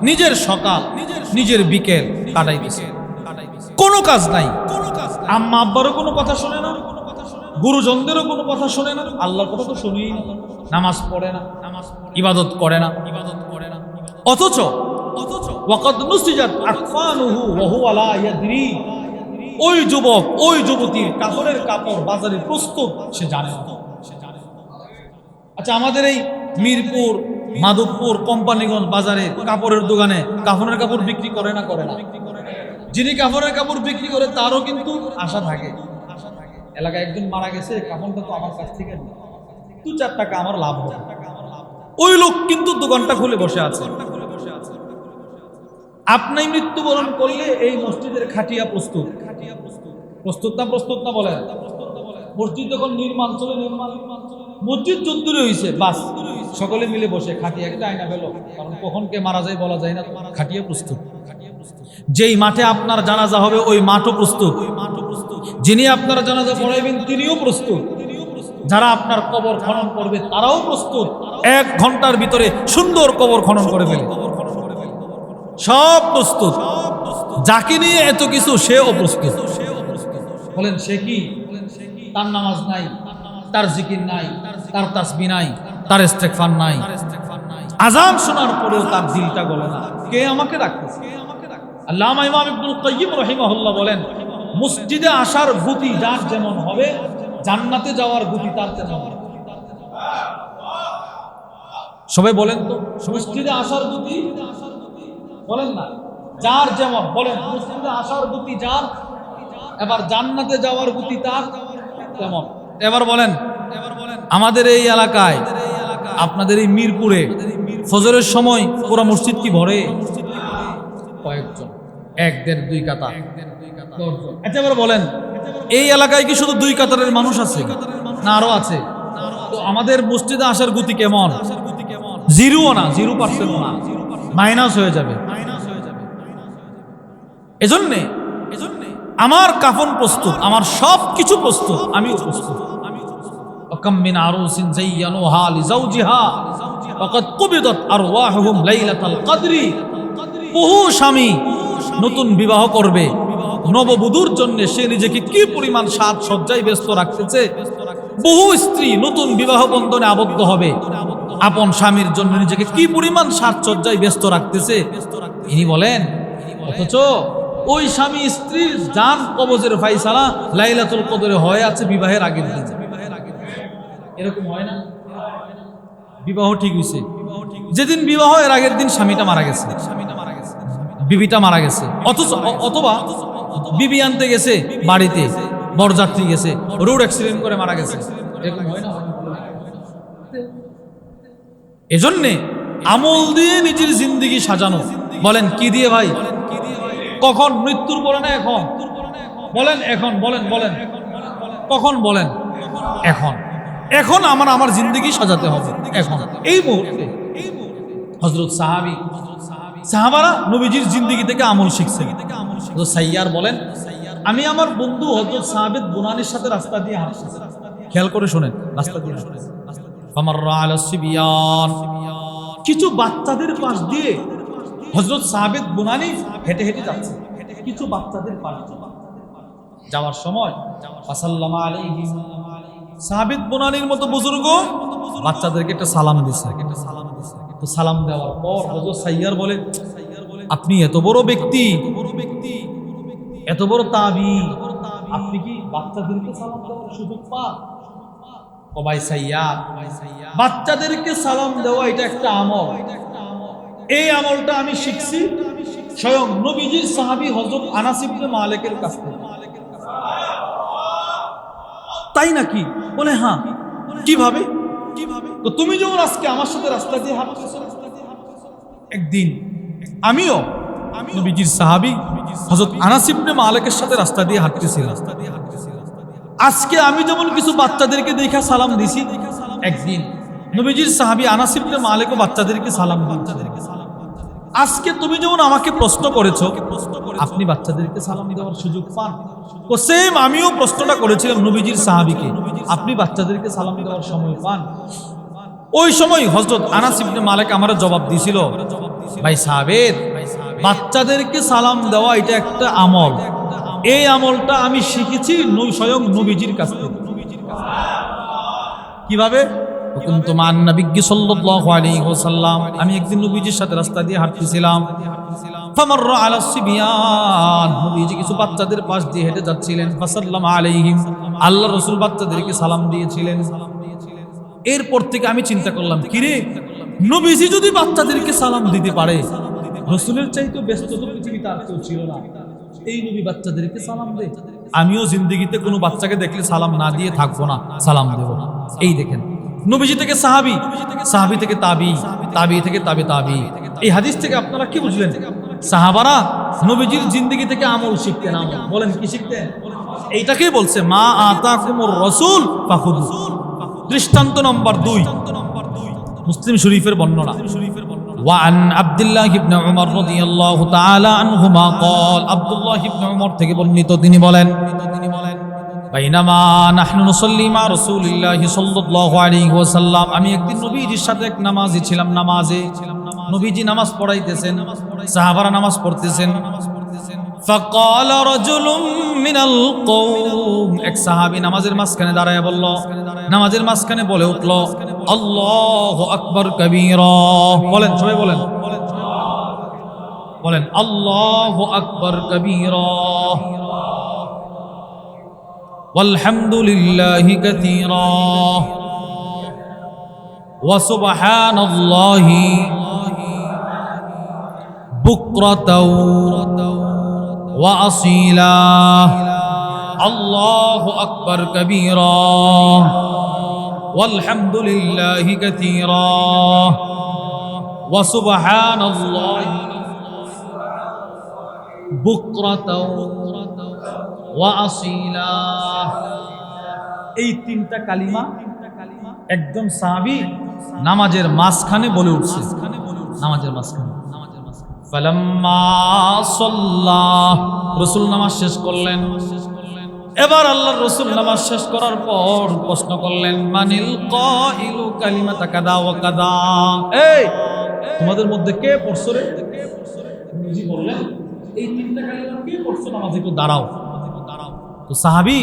নিজের সকাল, নিজের বিকেল কাটাই দিছে। কোনো কাজ নাই, আম্মা আব্বারও কোনো কথা শোনে না, গুরুজনদেরও কোনো কথা শোনে না, আল্লাহর কথা তো শুনেই না, নামাজ পড়ে না, ইবাদত করে না। অথচ ওয়াকাদ নুসিজাত আকফানুহু ওয়া হুয়া লা ইয়াদরি, ওই যুবক, ওই যুবতীর কাপড়ের কাপড় বাজারে প্রস্তুত, সে জানে না। আচ্ছা, আমাদের এই মিরপুর, মাধবপুর, কোম্পানিগঞ্জ বাজারে কাপড়ের দোকানে কাফনের কাপড় বিক্রি করে না? করে না। যিনি কাফনের কাপড় বিক্রি করে তারও কিন্তু আশা থাকে, এলাকায় একজন মারা গেছে, কাফনটা তো আমার কাছ থেকে 2-4 টাকা আমার লাভ হবে। ওই লোক কিন্তু দোকানটা খুলে বসে আছে। আপনি মৃত্যুবরণ করলে এই মসজিদের খাটিয়া প্রস্তুত, প্রস্তুত না? প্রস্তুত না বলেন? মসজিদ যখন নির্মাণ চলে, মসজিদ যদ্দূরে হয়েছে, বাস সকলে মিলে বসে খাটিয়া একটা আয়না পেল, কারণ কখন কে মারা যায় বলা যায় না, খাটিয়া প্রস্তুত। যেই মাঠে আপনার জানাজা হবে ওই মাঠও প্রস্তুত, যিনি আপনার জানাজা পড়াইবেন তিনিও প্রস্তুত, যারা আপনার কবর খনন করবে তারাও প্রস্তুত। 1 ঘন্টার ভিতরে সুন্দর কবর খনন করে ফেলে, সব প্রস্তুত। যাকে নিয়ে এত কিছু, সেও প্রস্তুত। বলেন সে কি? তার নামাজ নাই, তার জিকির নাই, তার তাসবিহ নাই, তার ইস্তেগফার নাই, আযান শোনার পরেও তার দিলটা গলে না। কে আমাকে ডাকতেছে? আল্লামা ইমাম ইবনুল কাইয়্যিম রাহিমাহুল্লাহ বলেন, মসজিদে আসার গতি যার যেমন হবে, জান্নাতে যাওয়ার গতি তার তেমন হবে। সবাই বলেন তো, মসজিদে আসার গতি বলেন না, যার যেমন, বলেন মসজিদে আসার গতি যার, এবার জান্নাতে যাওয়ার গতি তার তেমন। এবার বলেন, আমাদের এই এলাকায়, আপনাদের এই মিরপুরে ফজরের সময় পুরো মসজিদ কি ভরে? কয়েকজন, 1-1.5-2 কাতার, 10 জন। আচ্ছা এবার বলেন, এই এলাকায় কি শুধু 2 কাতারের মানুষ আছে না আরো আছে? তো আমাদের মসজিদে আসার গতি কেমন? 0ও না, 0% না, মাইনাস হয়ে যাবে। এজন্যে আমার কাফন প্রস্তুত, আমার সব কিছু প্রস্তুত, আমিও প্রস্তুত। ওয়াকাম মিন আরুসিন যায়্যানুহা লিজাওজিহা ওয়াকাদ কুবিদাত আরওয়াহুহুম লাইলাতাল কদরি, বহু স্বামী নতুন বিবাহ করবে, নববধূর জন্য সে নিজেকে কি পরিমাণ সাজসজ্জায় ব্যস্ত রাখতেছে। বহু স্ত্রী নতুন বিবাহ বন্ধনে আবদ্ধ হবে, আপন স্বামীর জন্য নিজেকে কি পরিমাণ সাজসজ্জায় ব্যস্ত রাখতেছে। ইনি বলেন, অথচ ওই স্বামী স্ত্রীর জান কবজের ফায়সালা লাইলাতুল কদরে হয়ে আছে বিবাহের আগের দিন। এরকম হয় না? বিবাহ ঠিক হইছে, যেদিন বিবাহ এর আগের দিন স্বামীটা মারা গেছে, বিবিটা মারা গেছে, অথবা বিবি আনতে গেছে বাড়িতে, বরযাত্রী গেছে, রোড অ্যাক্সিডেন্ট করে মারা গেছে। এরকম হয় না? এজন্যে আমল দিয়ে নিজের জিন্দেগি সাজানো। বলেন কি দিয়ে ভাই? কখন? মৃত্যুর পরে না এখন? বলেন এখন, বলেন কখন? বলেন এখন। এখন আমার জিন্দেগি সাজাতে হবে এখন, এই মুহূর্তে। হযরত সাহাবারা নবীজির জিন্দেগি থেকে আমল শিখছেন। হযরত সাইয়ার বলেন, আমি আমার বন্ধু হযরত সাহাবেদ বুনানির সাথে রাস্তা দিয়ে হাঁটছি, খেয়াল করে শোনেন, রাস্তা দিয়ে ফামাররা আলা সিবিয়ান, কিছু বাচ্চাদের পাশ দিয়ে হযরত সাবিত বুনানি হেঁটে হেঁটে যাচ্ছে, কিছু বাচ্চাদের পাশ দিয়ে যাওয়ার সময় ফাসাল্লামা আলাইহিম, সাবিত বুনানির মতো বুজুর্গ বাচ্চাদেরকে একটা সালাম দিছে। তো সালাম দেওয়ার পর হযরত সাইয়ার বলে, আপনি এত বড় ব্যক্তি, এত বড় তাবি, আপনি কি বাচ্চাদেরকে সালাম দেওয়ার সুযোগ পান? ও ভাই সাইয়ার, বাচ্চাদেরকে সালাম দেওয়া এটা একটা আমল, এই আমলটা আমি শিখছি স্বয়ং নবীজির সাহাবী হযরত আনাস ইবনে মালিকের কাছ থেকে। তাই নাকি? বলে হ্যাঁ। কিভাবে? তো তুমি যখন আজকে আমার সাথে রাস্তা দিয়ে হাঁটতেছো, একদিন আমিও নবীজির সাহাবী হযরত আনাস ইবনে মালিকের সাথে রাস্তা দিয়ে হাঁটতেছিলাম। আজকে আমি যেমন কিছু বাচ্চাদেরকে দেখা সালাম দিছি, একদিন নবীজির সাহাবী আনাস ইবনে মালিকও বাচ্চাদেরকে সালাম দিয়েছেন। আজকে তুমি যেমন আমাকে প্রশ্ন করেছো আপনি বাচ্চাদেরকে সালাম দেওয়ার সুযোগ পান, তো সেম আমিও প্রশ্নটা করেছিলাম নবীজির সাহাবীকে, আপনি বাচ্চাদেরকে সালাম দেওয়ার সময় পান? ওই সময় হযরত আনাস ইবনে মালিক আমার জবাব দিয়েছিল, ভাই সাহাবের, বাচ্চাদেরকে সালাম দেওয়া এটা একটা আমল, এই আমলটা আমি শিখেছি স্বয়ং নবীজির কাছ থেকে। কিভাবে? কুনতু মান নবী সাল্লাল্লাহু আলাইহি ওয়াসাল্লাম, আমি একদিন নবীজির সাথে রাস্তা দিয়ে হাঁটতেছিলাম। ফামাররা আলা সিবিয়ান, নবীজি কিছু বাচ্চাদের পাশ দিয়ে হেঁটে যাচ্ছিলেন। ফাসাল্লামা আলাইহিম, আল্লাহর রাসূল বাচ্চাদেরকে সালাম দিয়েছিলেন। এরপর থেকে আমি চিন্তা করলাম, কিরে নবীজি যদি বাচ্চাদেরকে সালাম দিতে পারে, রাসূলের চাইতে ব্যস্ত তো পৃথিবীতে আর কেউ ছিল না, এই নবী বাচ্চাদেরকে সালাম দেয়, আমিও জিন্দেগিতে কোনো বাচ্চাকে দেখলে সালাম না দিয়ে থাকবো না, সালাম দেব। এই দেখেন, নবীজি থেকে সাহাবী, সাহাবী থেকে তাবি, তাবি থেকে তাবে তাবি। এই হাদিস থেকে আপনারা কি বুঝলেন? সাহাবারা নবীজির জিন্দেগি থেকে আমল শিখতেন। আমল বলেন কি শিখতেন? এইটাকেই বলছে মা আতাকুমুর রাসূল ফাখুযু। দৃষ্টান্ত নম্বর 2, মুসলিম শরীফের বর্ণনা। وعن عبد الله بن عمر رضي الله تعالى عنهما قال, আব্দুল্লাহ ইবনে উমর থেকে বর্ণিত, তিনি বলেন, বাইনামা নাহনু নুসাল্লি মা রাসূলিল্লাহি সাল্লাল্লাহু আলাইহি ওয়াসাল্লাম, আমি একদিন নবীজির সাথে এক নামাজি ছিলাম, নামাজে নবীজি নামাজ পড়াইতেছেন, সাহাবারা নামাজ পড়তেছেন। فقال رجل من القوم, এক সাহাবী নামাজের মাঝখানে দাঁড়ায় বলল, নামাজের মাঝখানে বলে উঠল, আল্লাহু আকবার কবীরা। বলেন, সবাই বলেন, বলেন আল্লাহু আকবার কবীরা ওয়ালহামদুলিল্লাহি কাসীরা ওয়া সুবহানাল্লাহি বুকরাতাও ওয়া আসীলা। আল্লাহু আকবার কবীরা ওয়ালহামদুলিল্লাহি কাসীরা ওয়া সুবহানাল্লাহি বুকরাতাও ওয়া আসীলা। এই তিনটা কালিমা একদম সাহাবী নামাজের মাঝখানে বলে উঠছে, নামাজের মাঝখানে। ফালাম্মা সাল্লা, রাসূল নামাজ শেষ করলেন। এবার আল্লাহর রাসূল নামাজ শেষ করার পর প্রশ্ন করলেন, মানিল কাইলু কালিমাতা কাদা ওয়া কাদা, এই তোমাদের মধ্যে কে পড়ছো রে? নবীজি বললেন, এই তিনটা কালিমা কে পড়ছো নামাজে? একটু দাঁড়াও। তো সাহাবী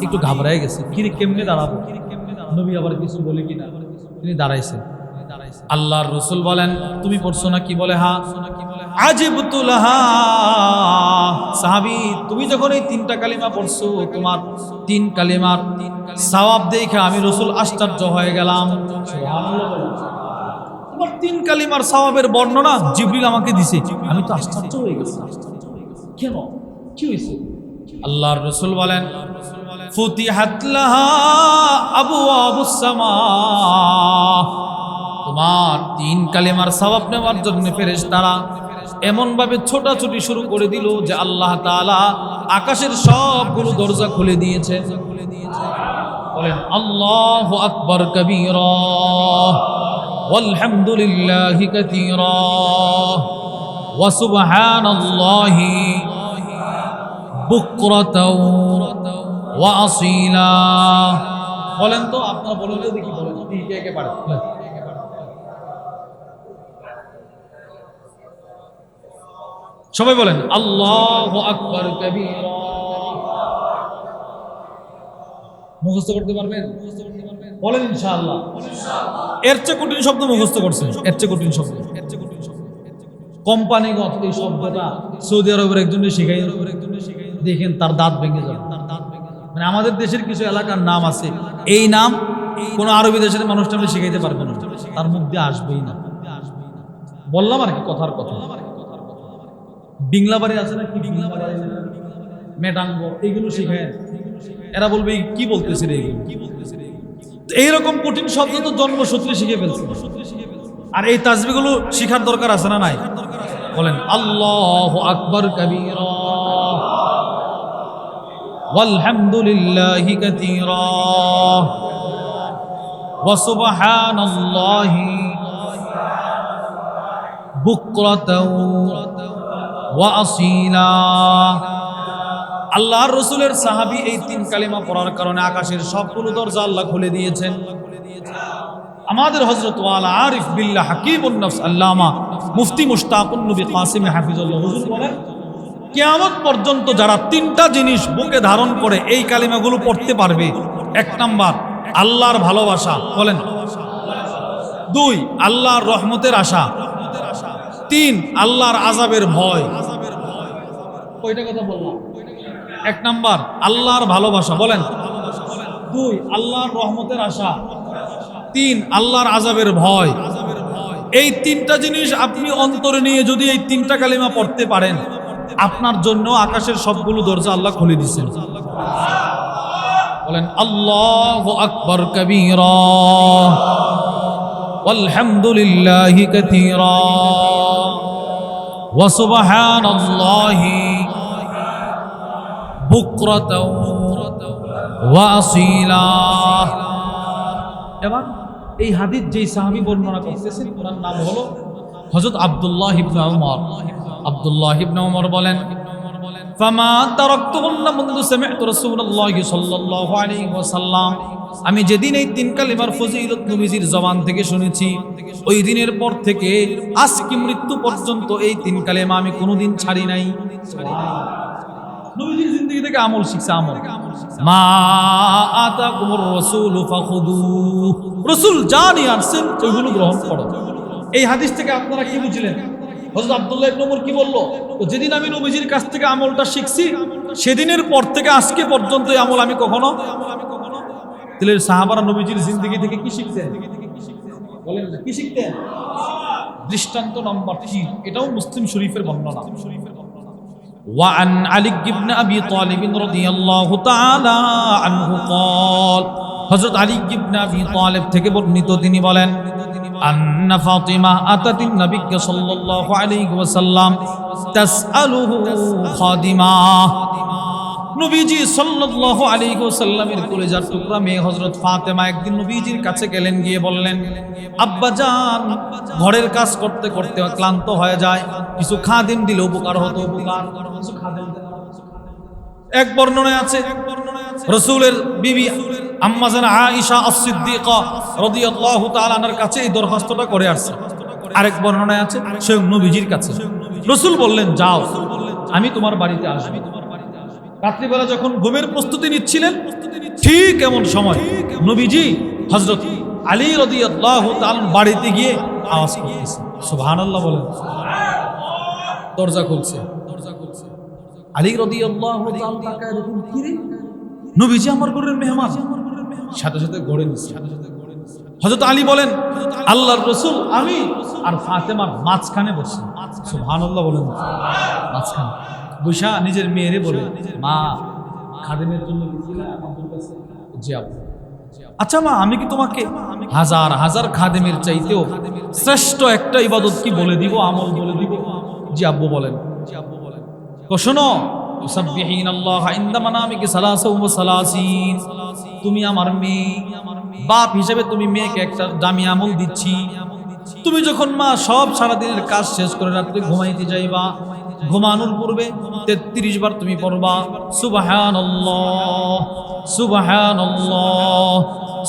একটু ঘাবড়ায় গেছে, কিরে কেমনে দাঁড়াবো, নবী আবার কিছু বলে কিনা। তিনি দাঁড়াইছেন। আল্লাহর রাসূল বলেন, তুমি পড়ছো না? কি বলে হ্যাঁ। আজিবতু লাহা, সাহাবী তুমি যখন এই তিনটা কালিমা পড়ছো, তোমার তিন কালিমার সওয়াব দেখে আমি রাসূল আশ্চর্য হয়ে গেলাম। সুবহানাল্লাহ। তোমার তিন কালিমার সওয়াবের বর্ণনা জিবরিল আমাকে দিছে, আমি তো আশ্চর্য হয়ে গেছি। কেন, কি হয়েছে? আল্লাহর রাসূল বলেন, ফুতিহাত লাহা আবওয়াবুস সামা, তোমার তিন কালিমার সওয়াব নেওয়ার জন্য ফেরেশতারা এমন ভাবে ছোটাছুটি শুরু করে দিল যে আল্লাহ তাআলা আকাশের সবগুলো দরজা খুলে দিয়েছে। বলেন আল্লাহু আকবার কবীরা ওয়ালহামদুলিল্লাহি কাসীরা ওয়া সুবহানাল্লাহি বুকরাতাও ওয়া আসীলা। বলেন তো, আপনারা বলেন দেখি, বলেন কে কে পারে? সবাই বলেন আল্লাহু আকবার কাবীরা। মুখস্থ করতে পারবেন? বলেন ইনশাআল্লাহ। এর চেয়ে কঠিন শব্দ মুখস্থ করছেন, এর চেয়ে কঠিন শব্দ। কোম্পানিগত এই শব্দটা সৌদি আরবের একজনের শিখাই, দেখেন তার দাঁত ভেঙে যাবে। মানে আমাদের দেশের কিছু এলাকার নাম আছে, এই নাম কোন আরবি দেশের মানুষটা শিখাইতে পারবে না, তার মুখ দিয়ে আসবেই না। বললাম আর কি, কথার কথা। বিংলাবাড়ি আছে না, কি বিংলাবাড়ি, মেটাঙ্গ, এইগুলো শিখায়, এরা বলবে কি বলতেছে রে, এইরকম কঠিন শব্দ তো জন্মসূত্রে শিখে ফেলছে। আর এই তাসবিহগুলো শিখার দরকার আছে না নাই? বলেন আল্লাহু আকবার কাবীরা ওয়ালহামদুলিল্লাহি কাসীরা ওয়া সুবহানাল্লাহি বুকরাতাও ওয়া আসীলা। আল্লাহর রাসূলের সাহাবী এই তিন কালিমা পড়ার কারণে আকাশের সবগুলো দরজা আল্লাহ খুলে দিয়েছেন। আমাদের হযরত ওয়ালা আরিফ বিল্লাহ হাকিমুন নফস আল্লামা মুফতি মুশতাকুন নবী কাসিম হাফিজাল্লাহ হুজুর বলেন, কিয়ামত পর্যন্ত যারা তিনটা জিনিস বুকে ধারণ করে এই কালিমাগুলো পড়তে পারবে, এক নাম্বার আল্লাহর ভালোবাসা, বলেন, দুই আল্লাহর রহমতের আশা, তিন আল্লাহর আযাবের ভয়। কয়টা কথা বললাম? এক নাম্বার আল্লাহর ভালোবাসা, বলেন, দুই আল্লাহর রহমতের আশা, তিন আল্লাহর আযাবের ভয়। এই তিনটা জিনিস আপনি অন্তরে নিয়ে যদি এই তিনটা কালিমা পড়তে পারেন, আপনার জন্য আকাশের সবগুলো দরজা আল্লাহ খুলে দিয়েছেন। বলেন আল্লাহু আকবার কাবীরা ওয়ালহামদুলিল্লাহি কাসীরা ওয়া সুবহানাল্লাহি বুকরাতাও ওয়া আসীলা। এবার এই হাদিস যেই সাহাবী বর্ণনা করতেছেন, ওনার নাম হলো হযরত আব্দুল্লাহ ইবনে উমর। আব্দুল্লাহ ইবনে উমর বলেন, ফামা তারাকতুহুন্না মুনযু সামি'তু রাসূলুল্লাহি সাল্লাল্লাহু আলাইহি ওয়াসাল্লাম, আমি যেদিন এই তিন কালিমার ফজিলত নবীজির জবান থেকে শুনেছি, ওই দিনের পর থেকে আজকে মৃত্যু পর্যন্ত এই তিন কালিমা আমি কোনোদিন ছাড়ি নাই। নবীজির জিন্দেগি থেকে আমল শিখছে, আমল। মা আতাকুমুর রাসূলু ফাখুযুহু, রাসূল যা নিয়ে আসছেন ওইগুলো গ্রহণ করো। এই হাদিস থেকে আপনারা কি বুঝলেন? হযরত আব্দুল্লাহ ইবনে ওমর কি বলল? যেদিন আমি নবীজির কাছ থেকে আমলটা শিখছি, সেদিনের পর থেকে আজকে পর্যন্ত এই আমল আমি কখনো। তাহলে সাহাবারা নবীজির জিন্দেগি থেকে কি শিখতেন? বলেন না, কি শিখতেন? দৃষ্টান্ত নাম্বার 3, এটাও মুসলিম শরীফের বর্ণনা। وعن علي بن أبي طالب رضي الله تعالى عنه قال, হযরত আলী ইবনে আবি তালিব থেকে বর্ণিত, তিনি বলেন, আন্না ফাতিমা আতাতিন নবী সাল্লাল্লাহু আলাইহি ওয়াসাল্লাম তাসআলুহু খাদিমা। নবীজি সাল্লাল্লাহু আলাইহি ওয়াসাল্লামের কলিজার টুকরা মেয়ে হযরত ফাতেমা একদিন নবীজির কাছে গেলেন, গিয়ে বললেন, আব্বাজান, ঘরের কাজ করতে করতে ক্লান্ত হয়ে যায়, কিছু খাদিম দিলে উপকার হতো, উপকার কিছু খাদিম। এক বর্ণনায় আছে রাসূলের বিবি আম্মা জান আয়েশা আস-সিদ্দিকা রাদিয়াল্লাহু তাআলা আনহার কাছে এই দরখাস্তটা করে আসছে। আরেক বর্ণনায় আছে স্বয়ং নবীজির কাছে। রাসূল বললেন, যাও, আমি তোমার বাড়িতে আসব। রাত্রিবেলা যখন ঘুমের প্রস্তুতি নিচ্ছিলেন, ঠিক এমন সময় নবীজি হযরত আলী রাদিয়াল্লাহু তাআলা বাড়িতে গিয়ে আওয়াজ করতেছে, সুবহানাল্লাহ বলেন। দরজা খুলছে, আলী রাদিয়াল্লাহু তাআলা তাকায় দেখুন, কি রে, নবীজি আমার ঘরের মেহমান। সাথে সাথে ঘরে নিচ্ছে। হযরত আলী বলেন, আল্লাহর রাসূল আমি আর ফাতেমার মাঝখানে বসে। সুবহানাল্লাহ বলেন। মাঝখানে বৈশা নিজের মেয়েরে বলে, মা, খাদেমের জন্য আপনার কাছে। জি আব্বু। আচ্ছা মা, আমি কি তোমাকে হাজার হাজার খাদেমের চাইতেও শ্রেষ্ঠ একটা ইবাদত কি বলে দিব, আমল বলে দিব? জি আব্বু বলেন। শোনো, তুমি আমার মেয়ে, বাপ হিসেবে তুমি মেয়েকে একটা দামি আমল দিচ্ছি। তুমি যখন মা সব সারাদিনের কাজ শেষ করে রাত্রে ঘুমাইতে যাইবা, ঘুমানোর পূর্বে 33 বার তুমি পড়বা সুবহানাল্লাহ সুবহানাল্লাহ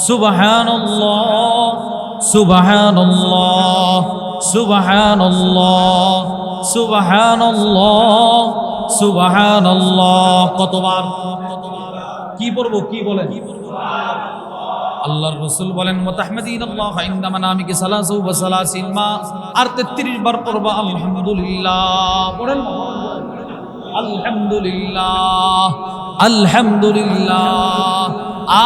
সুবহানাল্লাহ সুবহানাল্লাহ সুবহানাল্লাহ সুবহানাল্লাহ সুবহানাল্লাহ। কতবার কি পড়বো? কি বলেন? আল্লাহর রাসূল বলেন মুতাহমাদিনাল্লাহ ইনদা মানামিকি সালাসু ওয়া সালাসিন মা, আর 33 বার পড়বা আলহামদুলিল্লাহ। পড়েন আলহামদুলিল্লাহ আলহামদুলিল্লাহ।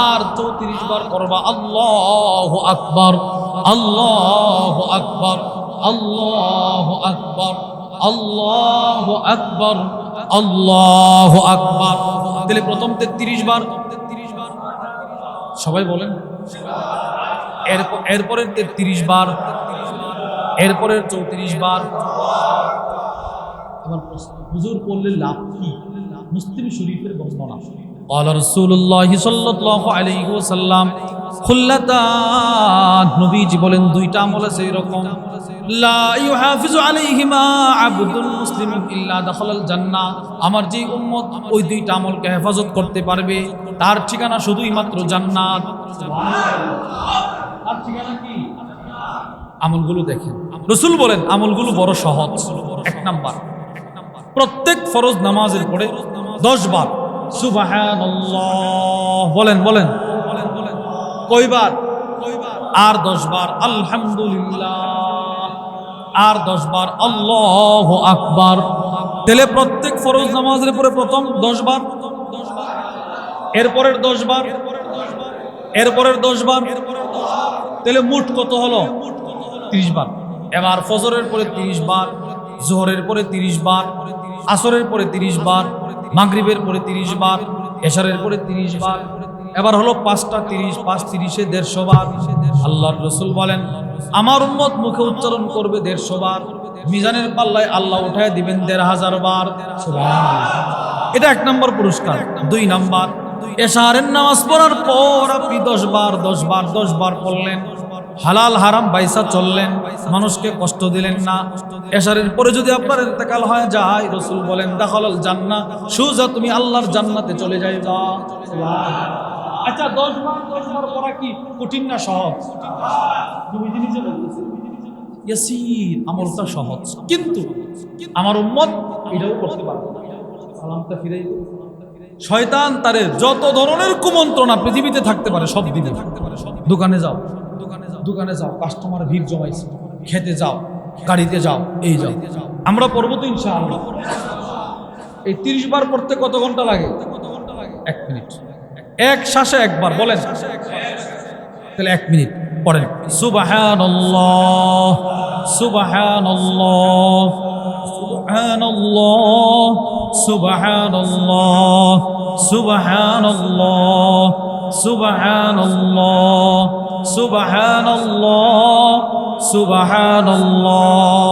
আর 34 বার করবা আল্লাহু আকবার আল্লাহু আকবার আল্লাহু আকবার আল্লাহু আকবার আল্লাহু আকবার। তাহলে প্রথম 33 বার সবাই বলেন, এরপরের 33 বার, এরপরের 34 বার। আমার প্রশ্ন, হুজুর পড়লে লাভ কি? মুসলিম শরীফের বর্ণনা, قال رسول الله صلى الله عليه وسلم খুল্লাতান, নবীজি বলেন দুইটা আমল আছে এরকম, লা ইউহাফিজু আলাইহিমা আবদুল মুসলিম ইল্লা দাখালাল জান্নাহ। আমার যে উম্মত ওই দুইটা আমলকে হেফাজত করতে পারবে তার ঠিকানা শুধুই মাত্র জান্নাত। তার ঠিকানা কি? আমলগুলো দেখেন, রাসূল বলেন আমলগুলো বড় সহজ। এক নাম্বার, প্রত্যেক ফরজ নামাজের পরে 10 বার সুবহানাল্লাহ বলেন। বলেন কয়বার? আর 10 বার আলহামদুলিল্লাহ, আর 10 বার আল্লাহু আকবার। তাহলে প্রত্যেক ফরজ নামাজের পরে প্রথম 10 বার, এরপরের 10 বার, এরপরের 10 বার, তাহলে মোট কত হলো? 30 বার। এবার ফজরের পরে 30 বার, জোহরের পরে 30 বার, আসরের পরে 30 বার, মাগরিবের পরে 30 বার, এশারের পরে 30 বার। এবার হলো 5টা 30, 5 30-এ 150 বার। আল্লাহর রাসূল বলেন আমার উম্মত মুখে উচ্চারণ করবে 150 বার, মিজানের পাল্লায় আল্লাহ উঠায় দিবেন 1500 বার। সুবহানাল্লাহ। এটা 1 নম্বর পুরস্কার। 2 নাম্বার, এশারের নামাজ পড়ার পর আপনি 10 বার 10 বার 10 বার পড়লেন, হালাল হারাম বাইসা চললেন, মানুষকে কষ্ট দিলেন না। এশারের পরে যদি আপনার ইন্তেকাল হয়ে যায়, রাসূল বলেন দাখালাল জান্নাহ, সোজা তুমি আল্লাহর জান্নাতে চলে যাইবা। আচ্ছা 10 বার পড়া কি কঠিন না সহজ? তুমি নিজে বলতেছেন ইয়াসির, আমলটা সহজ, কিন্তু আমার উম্মত এটাও করতে পারবে না। সালামটা ফিরাই দিও। শয়তান তারে যত ধরনের কুমন্ত্রণা পৃথিবীতে থাকতে পারে সব দিতে থাকতে পারে। দোকানে যাও, দোকানে যাও, কাস্টমার ভিড় জমাইছে, খেতে যাও, গাড়িতে যাও, এই যাও। আমরা পড়বো তো ইনশাআল্লাহ। এই 30 বার পড়তে কত ঘন্টা লাগে? 1 মিনিট। এক শ্বাসে একবার বলেন, তাহলে 1 মিনিট পড়েন সুবহানাল্লাহ সুবহানাল্লাহ সুবহানাল্লাহ সুবহানাল্লাহ সুবহানাল্লাহ সুবহানাল্লাহ সুবহানাল্লাহ সুবহানাল্লাহ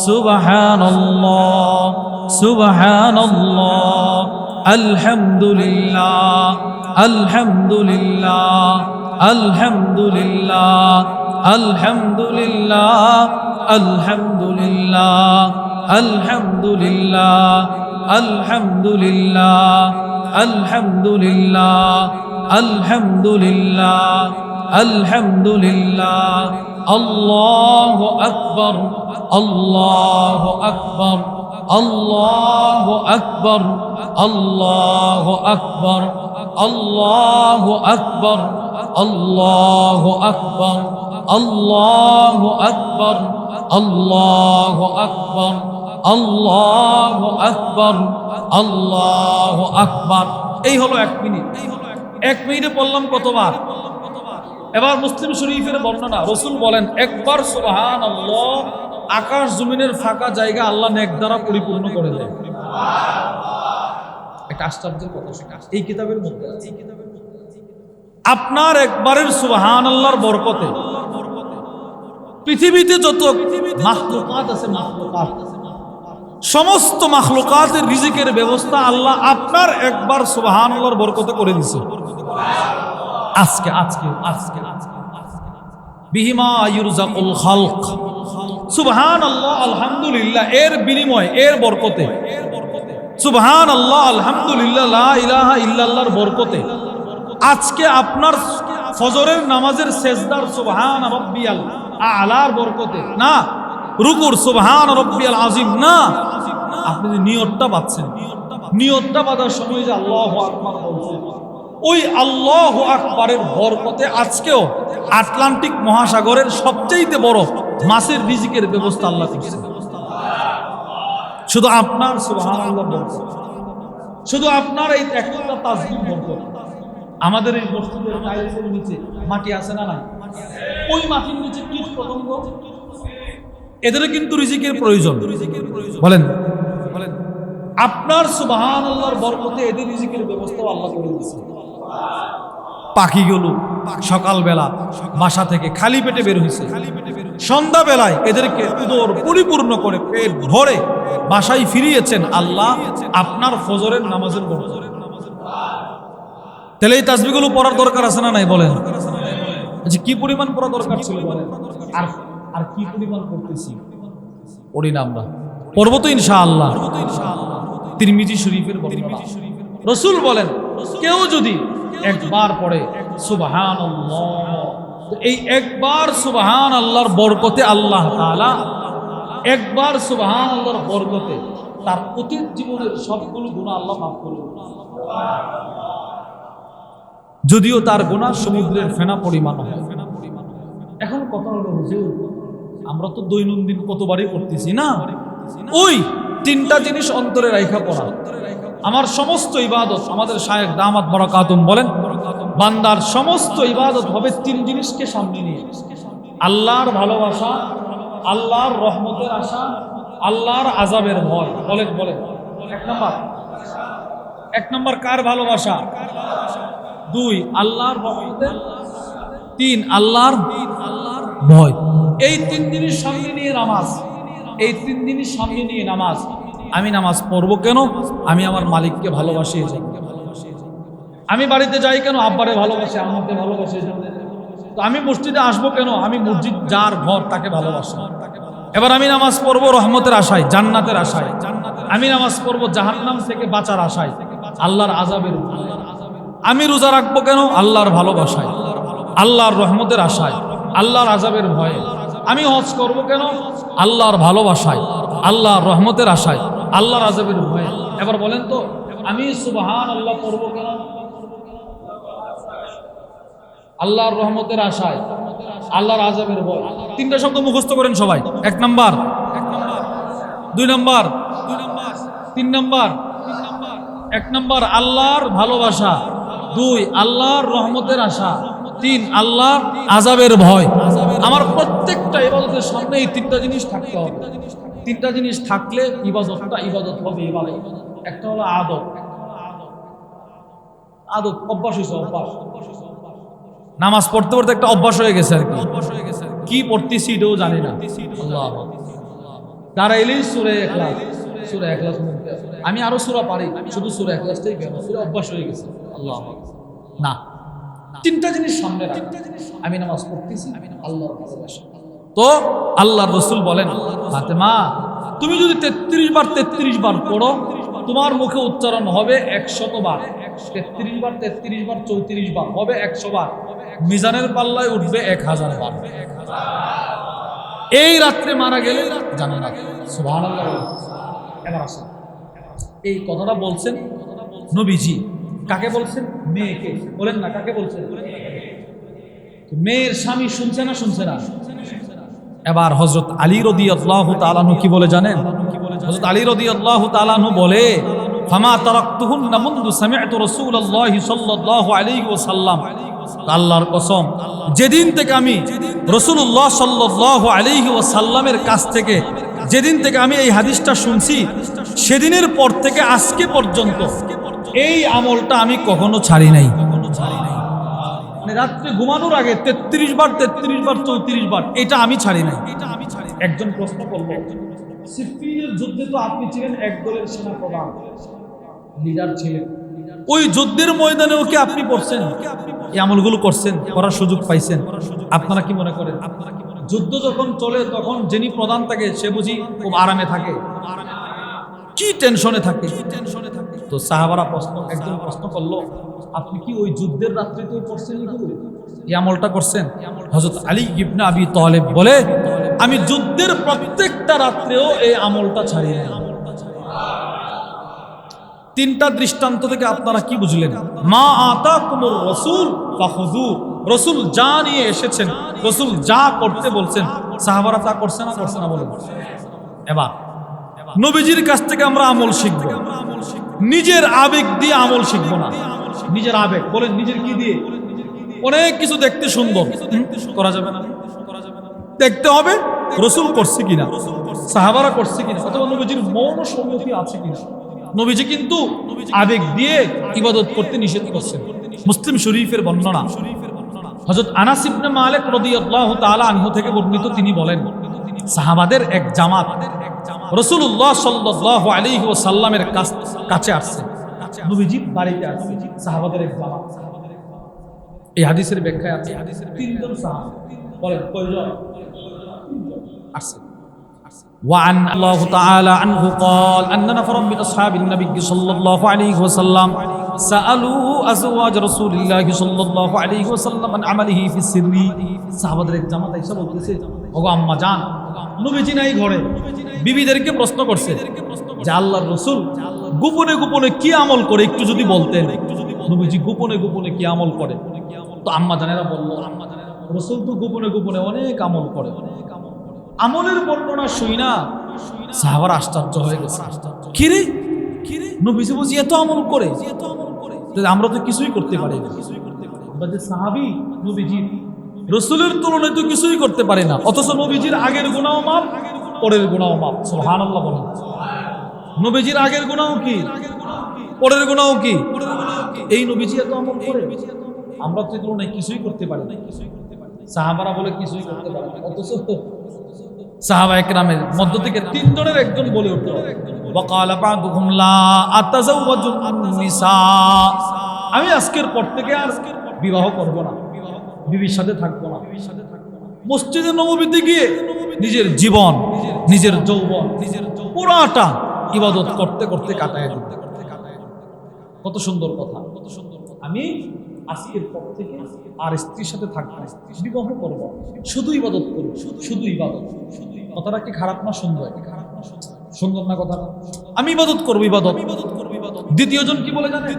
সুবহানাল্লাহ সুবহানাল্লাহ আলহামদুলিল্লাহ আলহামদুলিল্লাহ আলহামদুলিল্লাহ আলহামদুলিল্লাহ আলহামদুলিল্লাহ আলহামদুলিল্লাহ আলহামদুলিল্লাহ আলহামদুলিল্লাহ আলহামদুলিল্লাহ আলহামদুলিল্লাহ আল্লাহু আকবার আল্লাহু আকবার আল্লাহু আকবার আল্লাহু আকবার আল্লাহু আকবার আল্লাহু আকবার আল্লাহু আকবার আল্লাহু আকবার আল্লাহু আকবার আল্লাহু আকবার। এই হলো 1 মিনিট। 1 মিনিটে পড়লাম কতবার? এবার মুসলিম শরীফের বর্ণনা, রাসূল বলেন একবার সুবহানাল্লাহ আকাশ জমিনের ফাঁকা জায়গা আল্লাহ নেক দ্বারা পরিপূর্ণ করে দেয়। একটা আশ্চর্যের কথা, এই কিতাবের মধ্যে আছে। আপনার একবারের সুবহানাল্লাহর বরকতে পৃথিবীতে যত মাখলুকাত আছে, সমস্ত মাখলুকাতের রিজিকের ব্যবস্থা আল্লাহ আপনার একবার সুবহানাল্লাহর বরকতে করে দিয়েছে। আজকে আজকে আজকে বিহিমা ইউরজাকুল খালক, সুবহানাল্লাহ আলহামদুলিল্লাহ এর বিনিময়, এর বরকতে, সুবহানাল্লাহ আলহামদুলিল্লাহ লা ইলাহা ইল্লাল্লাহর বরকতে আজকে আপনার ফজরের নামাজের সেজদার সুবহান রাব্বিয়াল আলার বরকতে না, রুকুর সুবহান রাব্বিয়াল আযীম না, আপনি যে নিয়তটা বাঁধছেন, নিয়তটা বাঁধার সময় যে আল্লাহু আকবার বলছেন, ওই আল্লাহু আকবারের বরকতে আজকেও আটলান্টিক মহাসাগরের সবচেয়ে বড় মাছের রিজিকের ব্যবস্থা আল্লাহ করেছেন। শুধু আপনার সুবহানাল্লাহ বরকত, শুধু আপনার এই একটা তাসবিহ বরকত। আমাদের এই মসজিদের টাইলসের নিচে মাটি আছে না নাই? ওই মাটির নিচে কীট পতঙ্গ, এদের কিন্তু রিজিকের প্রয়োজন। বলেন বলেন, আপনার সুবহানাল্লাহর বরকতে এদের রিজিকের ব্যবস্থাও আল্লাহ করে দিয়েছে। পাখিগুলো সকালবেলা বাসা থেকে খালি পেটে বের হয়েছে, সন্ধ্যাবেলায় এদেরকে উদর পরিপূর্ণ করে পেট ভরে বাসায় ফিরিয়েছেন আল্লাহ আপনার ফজরের নামাজের বরকতে। তাহলে এই তাসবিহগুলো পড়ার দরকার আছে না নাই? বলেন যে কি পরিমাণ পড়া দরকার ছিল, বলেন। আর আর কি পরিমাণ পড়তেছি? পড়ি না আমরা, পড়বো তো ইনশাআল্লাহ। তিরমিজি শরীফের বর্ণনা, রাসূল বলেন কেউ যদি একবার পড়ে সুবহানাল্লাহ, এই একবার সুবহানাল্লাহর বরকতে আল্লাহ তাআলা, একবার সুবহানাল্লাহর বরকতে তার অতীত জীবনের সবগুলো গুনাহ আল্লাহ মাফ করে দেন। যদিও তার গুনাহ সমুদ্রের ফেনা পরিমাণ হয়। এখন কথা হলো হুজুর, আমরা তো দৈনন্দিন কতবারই করতেছি না, ওই তিনটা জিনিস অন্তরে রাখা পড়া। আমার সমস্ত ইবাদত, আমাদের শায়েখ দামাত বারাকাতুম বলেন, বান্দার সমস্ত ইবাদত হবে তিন জিনিসকে সামনে নিয়ে: আল্লাহর ভালোবাসা, আল্লাহর রহমতের আশা, আল্লাহর আযাবের ভয়। বলেন বলেন, এক নম্বর কার ভালোবাসা? 2 আল্লাহর রহমতের, 3 আল্লাহর ভয়। এই তিন জিনিস সামনে নিয়ে নামাজ, এই তিন জিনিস সামনে নিয়ে নামাজ। আমি নামাজ পড়বো কেন? আমি আমার মালিককে ভালোবাসি। আমি বাড়িতে যাই কেন? আব্বারে ভালোবাসি, আম্মাকে ভালোবাসি। তো আমি মসজিদে আসবো কেন? আমি মসজিদ যার ঘর তাকে ভালোবাসি। এবার আমি নামাজ পড়বো রহমতের আশায়, জান্নাতের আশায়। আমি নামাজ পড়বো জাহান্নাম থেকে বাঁচার আশায়, আল্লাহর আযাবের ভয়ে। আমি রোজা রাখবো কেন? আল্লাহর ভালোবাসায়, আল্লাহর রহমতের আশায়, আল্লাহর আযাবের ভয়ে। আমি হজ করবো কেন? আল্লাহর ভালোবাসায়, আল্লাহর রহমতের আশায়, আল্লাহর আযাবের ভয়ে। এবার বলেন তো, আমি সুবহানাল্লাহ পড়বো কেন? আল্লাহর রহমতের আশায়, আল্লাহর আযাবের ভয়। তিনটা শব্দ মুখস্থ করেন সবাই। 1 নাম্বার, 2 নাম্বার, 3 নাম্বার। 1 নাম্বার আল্লাহর ভালোবাসা, 2 আল্লাহর রহমতের আশা, 3 আল্লাহর আযাবের ভয়। আমার প্রত্যেকটা ইবাদতের সামনে এই তিনটা জিনিস থাকতে হবে। তিনটা জিনিস থাকলে ইবাদতটা ইবাদত হবে। ইবাদত একটা হলো আদত, আদত অভ্যাস হয়েছে, অভ্যাস। নামাজ পড়তে পড়তে একটা অভ্যাস হয়ে গেছে আর কি পড়তেছি এটাও জানি না। আল্লাহ দাঁড়াইলেই সূরা ইখলাস, সূরা ইখলাস। আমি আরো সূরা পারি, শুধু সূরা ইখলাসটাই কেন? সূরা অভ্যাস হয়ে গেছে। আল্লাহ না, তিনটা জিনিস সামনে রাখ। আমি নামাজ পড়তেছি, আল্লাহর ভালোবাসা। তো আল্লাহর রাসূল বলেন, ফাতেমা তুমি যদি 33 বার 33 বার পড়ো, তোমার মুখে উচ্চারণ হবে 100 বার। 33 বার 33 বার 34 বার হবে 100 বার। মিজানের পাল্লায় উঠবে 1000 বার। এই রাত্রে মারা গেলে জান্নাত। সুবহানাল্লাহ। এবার আসেন, এই কথাটা বলছেন নবীজি। কাকে বলছেন? মেয়েকে। বলেন না, কাকে বলছেন? মেয়ের স্বামী শুনছে না? শুনছে না। এবার হযরত আলী রাদিয়াল্লাহু তাআলা আনহু কি বলে জানেন? হযরত আলী রাদিয়াল্লাহু তাআলা আনহু বলে, ফামা তারাকতুহুন্না মুনযু সামি'তু রাসূলুল্লাহি সাল্লাল্লাহু আলাইহি ওয়াসাল্লাম। আল্লাহর কসম, যেদিন থেকে আমি রাসূলুল্লাহ সাল্লাল্লাহু আলাইহি ওয়াসাল্লামের কাছ থেকে, যেদিন থেকে আমি এই হাদিসটা শুনছি, সেদিনের পর থেকে আজকে পর্যন্ত এই আমলটা আমি কখনো ছাড়ি নাই। মানে রাত্রে ঘুমানোর আগে 33 বার 33 বার 34 বার, এটা আমি ছাড়ি নাই। একজন প্রশ্ন করল, সিফিনের যুদ্ধে তো আপনি ছিলেন এক দলের সেনাপ্রধান, লিডার ছিলেন, ওই যুদ্ধের ময়দানেও কি আপনি পড়ছেন? এই আমলগুলো করছেন, করার সুযোগ পাইছেন? আপনারা কি মনে করেন? যুদ্ধ যখন চলে তখন যিনি প্রধান থাকে সে বুঝি খুব আরামে থাকে? কি টেনশনে থাকে? তো সাহাবারা একজন প্রশ্ন করলো, আপনি কি ওই যুদ্ধের রাত্রিতেও পড়ছেন? এই আমলটা করছেন? হযরত আলী ইবনে আবি তালেব বলে, আমি যুদ্ধের প্রত্যেকটা রাত্রেও এই আমলটা ছাড়ি নাই। তিনটা দৃষ্টান্ত থেকে আপনারা কি বুঝলেন? মা আতাকুমুর রাসূল ফাখুযু, রাসূল যা নিয়ে এসেছেন, রাসূল যা করতে বলছেন, সাহাবারা তা করছে না করছে না বলেন? এবার নবীজির কাছ থেকে আমরা আমল শিখব, নিজের আবেগ দিয়ে আমল শিখব না। নিজের আবেগ বলেন, নিজের কি দিয়ে? অনেক কিছু দেখতে সুন্দর করা যাবে না, দেখতে হবে রাসূল করছে কিনা, সাহাবারা করছে কিনা, অথবা নবীজির মৌন সম্মতি আছে কিনা। নবীজি কিন্তু আবেগ দিয়ে ইবাদত করতে নিষেধ করছেন। মুসলিম শরীফের বর্ণনা, হযরত আনাস ইবনে মালিক রাদিয়াল্লাহু তাআলা আনহু থেকে বর্ণিত, তিনি বলেন, সাহাবাদের এক জামাত রাসূলুল্লাহ সাল্লাল্লাহু আলাইহি ওয়াসাল্লামের কাছে আসছে, নবীজি বাড়িতে আসছে, সাহাবাদের এক জামাত। এই হাদিসের ব্যাখ্যায় আছে তিনজন সাহাবা। বলেন কয়জন আসছে? وعن الله تعالى عنه قال أن نفرا من أصحاب النبي صلى الله عليه وسلم سألوا أزواج رسول الله صلى الله عليه وسلم عن عمله في السر। সাহাবাদের এক জামাত এসে বলতেছে, ওগো আম্মা জান, নবীজি নাই ঘরে, বিবিদেরকে প্রশ্ন করছে যে আল্লাহর রাসূল গোপনে গোপনে কি আমল করে, একটু যদি বলতেন। নবীজি গোপনে গোপনে কি আমল করে? তো আম্মা জানেরা বলল, রাসূল তো গোপনে গোপনে অনেক আমল করে। আমলের বর্ণনা শুই না সাহাবারা আশ্চর্য হয়ে গেছে। কিরে নবীজি বুঝি এত আমল করে, আমরা তো কিছুই করতে পারি না। আমরা যে সাহাবী, নবীজি রাসূলের তুলনায় তো কিছুই করতে পারি না, অথচ নবীজির আগের গুনাহ মাফ, পরের গুনাহ মাফ। সুবহানাল্লাহ বলেন। নবীজির আগের গুনাহ কি, পরের গুনাহ কি? এই নবীজি এত আমল করে, আমরা তো তুলনায় কিছুই করতে পারি না। সাহাবারা বলে কিছুই করতে পারে না, অথচ সাহাবা একরামের মধ্য থেকে তিনজনের একজন বলে উঠল, ওয়াকালা বা'দুহুম লা আতাযাওয়াজু নিসা, আমি আজকের পর থেকে আর বিবাহ করব না, বিবির সাথে থাকবো না। মসজিদে নববীতে গিয়ে নিজের জীবন, নিজের যৌবন, পুরাটা ইবাদত করতে করতে কাটায় দিতে। কত সুন্দর কথা! আমি আজকের পর থেকে আর স্ত্রীর সাথে থাকবো, বিবাহ করব, শুধু ইবাদত করব, শুধু ইবাদত। কথাটা কি খারাপ না সুন্দর? সুন্দর না কথাটা? আমি ইবাদত করব, ইবাদত। দ্বিতীয়জন কি বলে জানেন?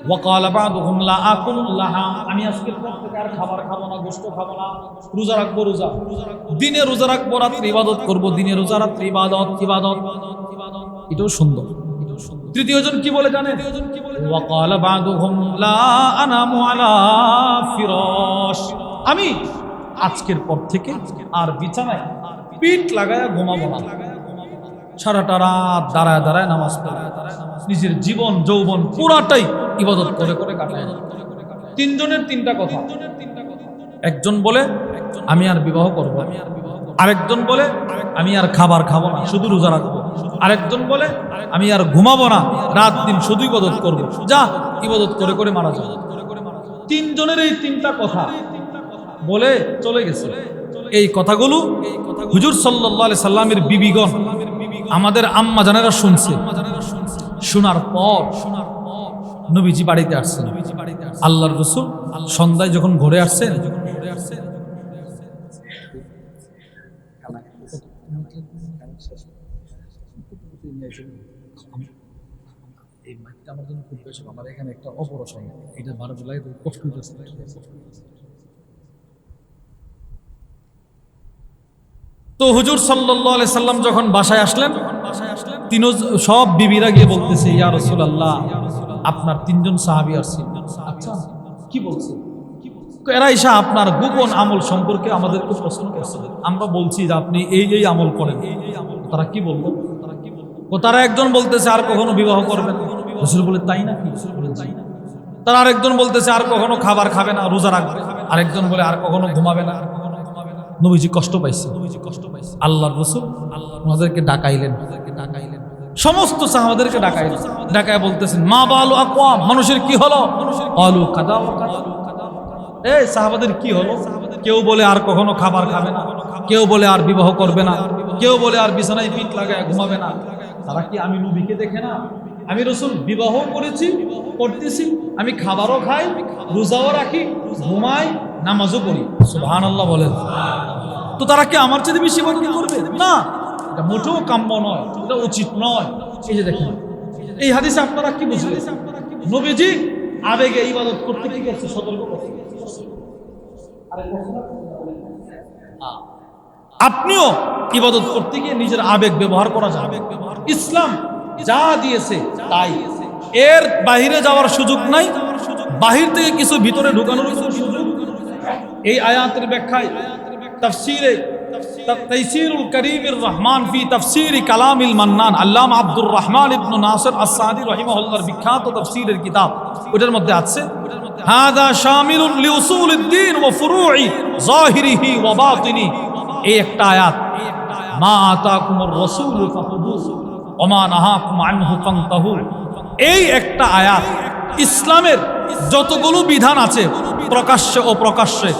ওয়াকালা বা'দুহুম লা আকুলু লাহা, আমি আজকের পর থেকে আর খাবার খাবো না, গোশত খাবো না, রোজা রাখবো, রোজা দিনে রোজা রাখবো, রাত্রে ইবাদত করব, দিনে রোজা রাত্রে ইবাদত, ইবাদত। এটাও সুন্দর। তৃতীয়জন কি বলে জানেন? ওয়াকালা বা'দুহুম লা আনামু আলা ফিরাশ, আমি আজকের পর থেকে আর বিছানায় পিঠ লাগায়া ঘুমাবো না, সারাটা রাত দাঁড়ায় দাঁড়ায় নামাজ পড়ে, নিজের জীবন যৌবন পুরাটাই ইবাদত করে করে কাটায়। তিনজনের তিনটা কথা। একজন বলে আমি আর বিবাহ করব, আরেকজন বলে আমি আর খাবার খাবো না, শুধু রোজা রাখবো, আরেকজন বলে আমি আর ঘুমাবো না, রাত দিন শুধু ইবাদত করব, যা ইবাদত করে করে মারা যাবে। তিনজনের এই তিনটা কথা বলে চলে গেছে। এই কথাগুলো হুজুর সাল্লাল্লাহু আলাইহি সাল্লামের বিবিগণ, আমাদের আম্মা জানেরা শুনছে। শোনার পর নবীজি বাড়িতে আসছেন। আল্লাহর রাসূল সন্ধ্যায় যখন ঘরে আসছেন, এই মাইকটা আমার জন্য খুব বেশি, আমার এখানে একটা অপারেশন, এটা বারবার লাগে তো কষ্ট হচ্ছে। তো হুজুর সাল্লাল্লাহু আলাইহি সাল্লাম যখন বাসায় আসলেন, তিনও সব বিবিরা গিয়ে বলতেছে, ইয়া রাসূলুল্লাহ, আপনার তিনজন সাহাবী আসছে। আচ্ছা কি বলছে? এরা এসে আপনার গোপন আমল সম্পর্কে আমাদেরকে প্রশ্ন করছে। আমরা বলছি যে আপনি এই এই আমল করেন। তারা কি বলবো? তারা একজন বলতেছে আর কখনো বিবাহ করবেন। রাসূল বলে তাই নাকি? তারা আরেকজন বলতেছে আর কখনো খাবার খাবে না, রোজা রাখবে। আরেকজন বলে আর কখনো ঘুমাবে না। নবীজি কষ্ট পাইছে। আল্লাহর রাসূল ওনাদেরকে ডাকাইলেন, সমস্ত সাহাবাদেরকে ডাকাইলেন, ডাকায় বলতেছেন, মা বালু আকওয়াম, মানুষের কি হলো? আলু কাদা ওয়া কাদা। এই সাহাবাদের কি হলো? কেউ বলে আর কখনো খাবার খাবে না, কেউ বলে আর বিবাহ করবে না, কেউ বলে আর বিছানায় পিঠ লাগায় ঘুমাবে না। তারা কি আমি নবীকে দেখে না? আমি রাসূল বিবাহ করেছি, করতেছি, আমি খাবারও খাই, রোজাও রাখি, ঘুমাই, নামাজও পড়ি, সুবহানাল্লাহ বলেন। তো তারা কি আমার চেয়ে বেশি ইবাদত করবে? না, এটা মোটেও কাম্য নয়, এটা উচিত নয়। এই যে দেখেন, এই হাদিসে আপনারা কি বুঝলেন? নবীজি আবেগে ইবাদত করতে কি করছে? সতর্ক করছে। আপনিও ইবাদত করতে গিয়ে নিজের আবেগ ব্যবহার করা যাবে। ইসলাম যা দিয়েছে তাই, এর বাহিরে যাওয়ার সুযোগ নাই, বাহির থেকে কিছু ভিতরে ঢুকানোর কোনো সুযোগ। এই আয়াতের ব্যাখ্যায় তাফসীরে তাইসিরুল কারীমির রহমান ফি তাফসীরি কালামিল মান্নান আল্লামা আব্দুর রহমান ইবনে নাসির আস-সাদি রাহিমাহুল্লাহর বিখ্যাত তাফসীরের কিতাব, ওটার মধ্যে আছে হাদা শামিলুন লিউসুলিদ দ্বীন ওয়া ফুরুই যাহিরিহি ওয়া বাতিনি। এই একটা আয়াত, মা আতাকুমুর রাসূলু ফাখুযুহু ওয়া মা নাহাকুম আনহু ফান্তাহু। এই একটা আয়াত ইসলামের যতগুলো বিধান আছে প্রকাশ্য ও প্রকাশ্যে,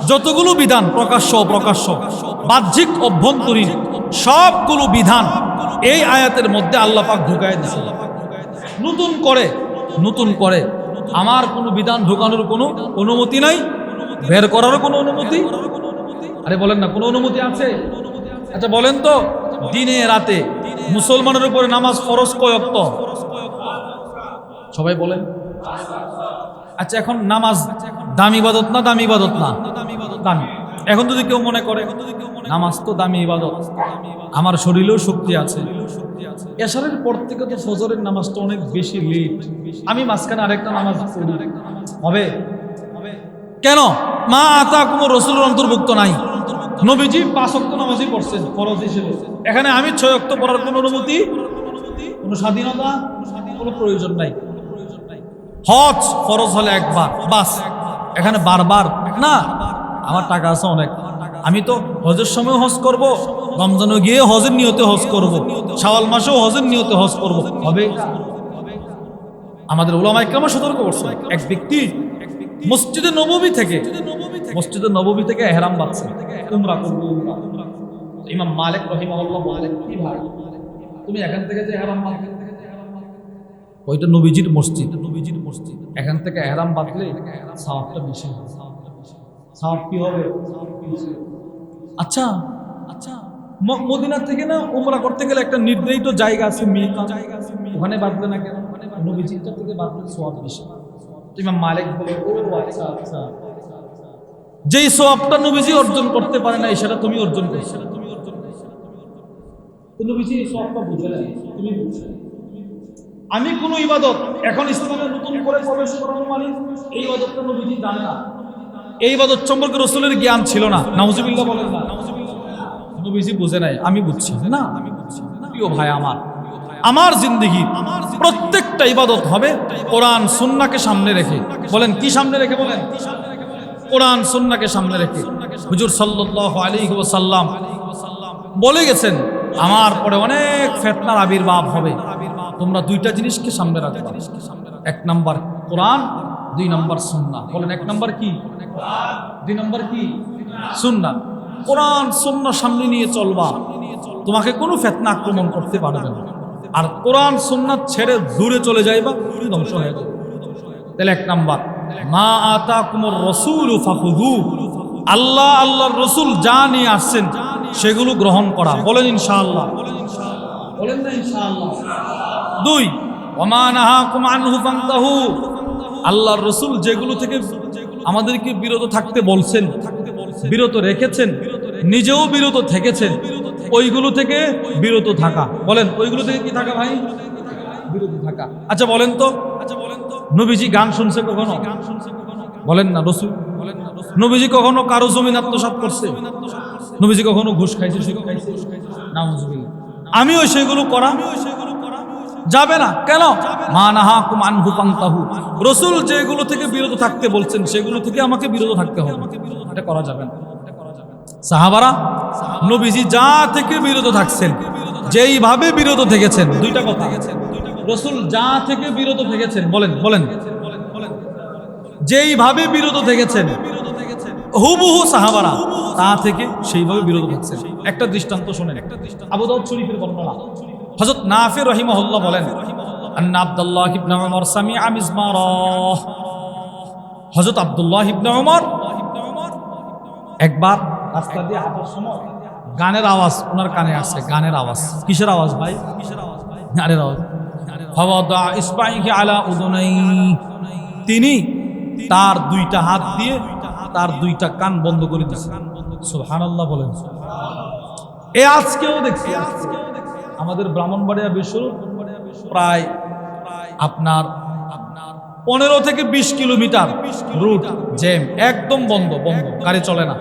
যতগুলো বিধান প্রকাশ্য ও প্রকাশ্য, বাহ্যিক অভ্যন্তরীণ সবগুলো বিধান এই আয়াতের মধ্যে আল্লাহ পাক ঢুকায় দিয়েছে। নতুন করে আমার কোনো বিধান ঢুকানোর কোনো অনুমতি নাই, বের করারও কোনো অনুমতি, আরে বলেন না, কোনো অনুমতি আছে? আচ্ছা বলেন তো, দিনে রাতে মুসলমানের উপরে নামাজ ফরজ কয় ওয়াক্ত? সবাই বলেন। আচ্ছা, এখন নামাজ দামি ইবাদত না দামি ইবাদত না? দামি। এখন যদি কেউ মনে করে নামাজ তো দামি ইবাদত, আমার শরীরেও শক্তি আছে, এশারের পর থেকে তো ফজরের নামাজটা অনেক বেশি লেট, আমি মাঝখানে আরেকটা নামাজ পড়ি, হবে? কেন? মা আতাকুমুর রাসূলের অন্তর্ভুক্ত নাই। নবীজি 5 ওয়াক্ত নামাজই পড়ছেন ফরজ হিসেবে, এখানে আমি 6 ওয়াক্ত পড়ার কোনো অনুমতি, কোনো স্বাধীনতা, কোনো প্রয়োজন নাই। হজ ফরজ হলে একবার বাস, এখানে বারবার না। আমার টাকা আছে অনেক, আমি তো হজের সময় হজ করব, রমজানে গিয়ে হজের নিয়তে হজ করব, শাওয়াল মাসেও হজের নিয়তে হজ করব, হবে? আমাদের উলামা ইকরাম সতর্ক করছে, এক ব্যক্তি মসজিদে নববী থেকে ইহরাম বাঁধছে, উমরা করবে। ইমাম মালিক রাহিমাহুল্লাহ বলেন, কি ভাই তুমি এখান থেকে যে ইহরাম বাঁধলে, ওইটা নবীজির মসজিদ, এখান থেকে ইহরাম বাঁধলে সওয়াবটা বেশি হবে। সওয়াব কি হবে? আচ্ছা, মদিনা থেকে না উমরা করতে গেলে একটা নির্ধারিত জায়গা আছে, মিকাত, ওখানে বাঁধলে না কেন? নবীজিটা থেকে বাঁধলে সওয়াব বেশি। ইমাম মালিক বলে, ও আচ্ছা, যেই সওয়াবটা নবীজি অর্জন করতে পারে না সেটা তুমি অর্জন করছো। নবীজি এই সওয়াবটা বুঝে না, তুমি বুঝছো। আমি কোনো ইবাদত এখন ইসলামে নতুন করে প্রবেশ করানো মানে এই ইবাদতটা নবীজি জানে না, এই ইবাদত সম্পর্কে রাসূলের জ্ঞান ছিল না, নাউজুবিল্লাহ বলেন না, নবীজি বুঝে নাই, আমি বুঝছি না। প্রিয় ভাই আমার জিন্দেগি প্রত্যেকটা ইবাদত হবে কোরআন সুন্নাহকে সামনে রেখে। বলেন কি সামনে রেখে? বলেন কোরআন সুন্নাহকে সামনে রেখে। হুজুর সাল্লাল্লাহু আলাইহি ওয়াসাল্লাম বলে গেছেন, আমার পরে অনেক ফিতনার আবির্ভাব হবে, তোমরা দুইটা জিনিসকে সামনে রাখবে, 1 নাম্বার কোরআন, 2 নাম্বার সুন্নাহ। বলেন 1 নাম্বার কি? 2 নাম্বার কি? সুন্নাহ। কোরআন সুন্নাহ সামনে নিয়ে চলবা, তোমাকে কোনো ফিতনা আক্রমণ করতে পারবে না। আর কোরআন সুন্নাহ ছেড়ে দূরে চলে যাইবা, তুমি ধ্বংস হয়ে যাবে। তাহলে 1 নাম্বার, মা আতাকুমুর রাসূলু ফাখুযু, আল্লাহর রাসূল যা নিয়ে আসছেন সেগুলো গ্রহণ করা। বলেন ইনশাআল্লাহ, বলেন না ইনশাআল্লাহ। 2, ওয়া মা নাহাকুম আনহু ফান্তাহু, আল্লাহর রাসূল যেগুলো থেকে আমাদেরকে বিরত থাকতে বলছেন, বিরত রেখেছেন, নিজেও বিরত থেকেছেন, ওইগুলো থেকে বিরত থাকা। বলেন ওইগুলো থেকে কি থাকা ভাই? বিরত থাকা। আচ্ছা বলেন তো, নবীজি গান শুনছে কখনো? বলেন না। নবীজি কখনো কারো জমিন আত্মসাৎ করছে? নবীজি কখনো ঘুষ খাইছে, সুদ খাইছে? নাউজুবিল্লাহ। আমিও সেগুলো করা যাবে না। কেন? মা নাহাকুম আনহু ফান্তাহু, রাসূল যেগুলো থেকে বিরত থাকতে বলছেন সেগুলো থেকে আমাকে বিরত থাকতে হবে, এটা করা যাবে না। সাহাবারা নবীজি যা থেকে বিরত থাকছেন, যেইভাবে বিরত থেকেছেন, দুইটা কথা, রাসূল যা থেকে বিরত থেকেছেন, বলেন যেইভাবে বিরত থেকেছেন হুবহু সাহাবারা তা থেকে সেইভাবে বিরত থাকছেন। একটা দৃষ্টান্ত শোনেন, আবু দাউদ শরীফের বর্ণনা। হযরত নাফি রাহিমাহুল্লাহ বলেন, আন্না আব্দুল্লাহ ইবনে উমর সামিআ মিজমারা, হযরত আব্দুল্লাহ ইবনে উমর একবার রাস্তা দিয়ে হাঁটার সময় গানের আওয়াজ ওনার কানে আসছে। গানের আওয়াজ কিসের আওয়াজ ভাই? গানের আওয়াজ। ফাওয়াদা ইসবাইহি আলা উযুনাই, তিনি তার দুইটা হাত দিয়ে তার দুইটা কান বন্ধ করে দিয়েছেন। সুবহানাল্লাহ বলেন। এ আজকেও দেখছি আমাদের ব্রাহ্মণবাড়িয়া বিশ্বর প্রায় আপনার 15 থেকে 20 কিলোমিটার রুট জ্যাম, একদম বন্ধ, গাড়ি চলে না,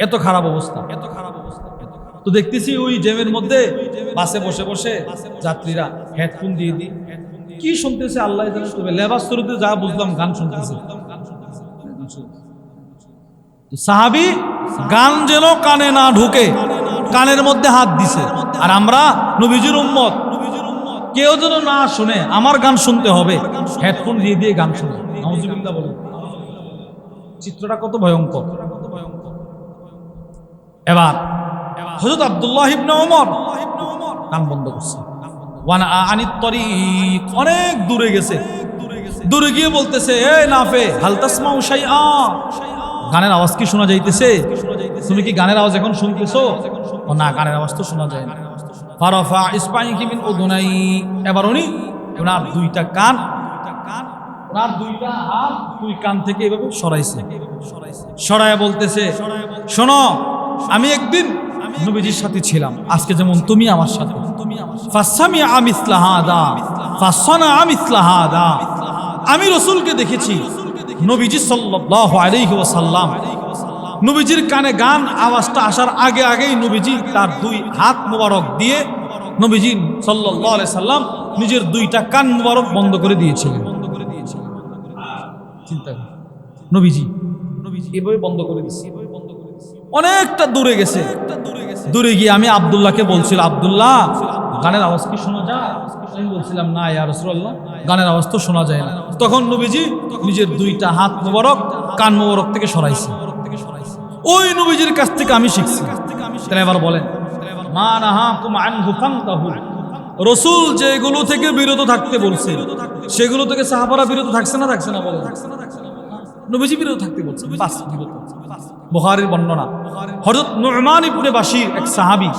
এত খারাপ অবস্থা। তো দেখতেছি ওই জ্যামের মধ্যে বাসে বসে বসে যাত্রীরা হেডফোন দিয়ে দিয়ে কি শুনতেছে আল্লাহ জানে। তবে লেবাস শুরুতে যা বুঝলাম গান শুনতেছে। সাহাবী গান যেন কানে না ঢুকে কানের মধ্যে হাত দিছে। আর আমরা নবীজির উম্মত, কেউ যেন না শুনে, আমার গান শুনতে হবে, হেডফোন দিয়ে দিয়ে গান শুনে। নাউজুবিল্লাহ বলেন। চিত্রটা কত ভয়ঙ্কর। এবার হযরত আব্দুল্লাহ ইবনে ওমর গান বন্ধ করছে। ওয়ানা আনিত তরিক, অনেক দূরে গেছে। দূরে গিয়ে বলতেছে, এ নাফে হাল তাসমাউ শাইআ, গানের আওয়াজ কি শোনা যাইতেছে? তুমি কি গানের আওয়াজ এখন শুনতেছো? ও না, গানের আওয়াজ তো শোনা যায় না। ফারাফা ইসবাইহি মিন উযুনাই, এবার উনি ওনার দুইটা কান, ওনার দুইটা হাত দুই কান থেকে এভাবে সরাইছে। সরায়া বলতেছে, শোনো, আমি একদিন নবীজির সাথে ছিলাম, আজকে যেমন তুমি আমার সাথে। ফাসামিআ মিসলা হাদা ফাসানাআ মিসলা হাদা, আমি রাসূলকে দেখেছি, নবীজি সাল্লাল্লাহু আলাইহি ওয়াসাল্লাম, নবীজির কানে গান আওয়াজটা আসার আগে আগেই নবীজি তার দুই হাত মোবারক দিয়ে নবীজি সাল্লাল্লাহু আলাইহি সাল্লাম নিজের দুইটা কান মোবারক বন্ধ করে দিয়েছিলেন। চিন্তা করুন, নবীজি এভাবে বন্ধ করে দিয়েছে। অনেকটা দূরে গেছে। দূরে গিয়ে আমি আব্দুল্লাহকে বলছিলাম, আব্দুল্লাহ, গানের আওয়াজ কি শোনা যায়? আমি বলছিলাম, না ইয়া রাসূলুল্লাহ, গানের আওয়াজ তো শোনা যায় না। তখন নবীজি নিজের দুইটা হাত মোবারক কান মোবারক থেকে সরাইছে। ওই নবীজির কাছ থেকে আমি শিখছি। তাহলে এবার বলেন, মা নাহাকুম আনহু ফান্তাহু, রাসূল যেগুলো থেকে বিরত থাকতে বলছে সেগুলো থেকে সাহাবারা বিরত থাকছে না? থাকছে না? বলেন। নবীজি বিরত থাকতে বলছে, বাস বিরত। বুখারীর বর্ণনা, হযরত নু'মান ইবনে বাশির এক সাহাবী,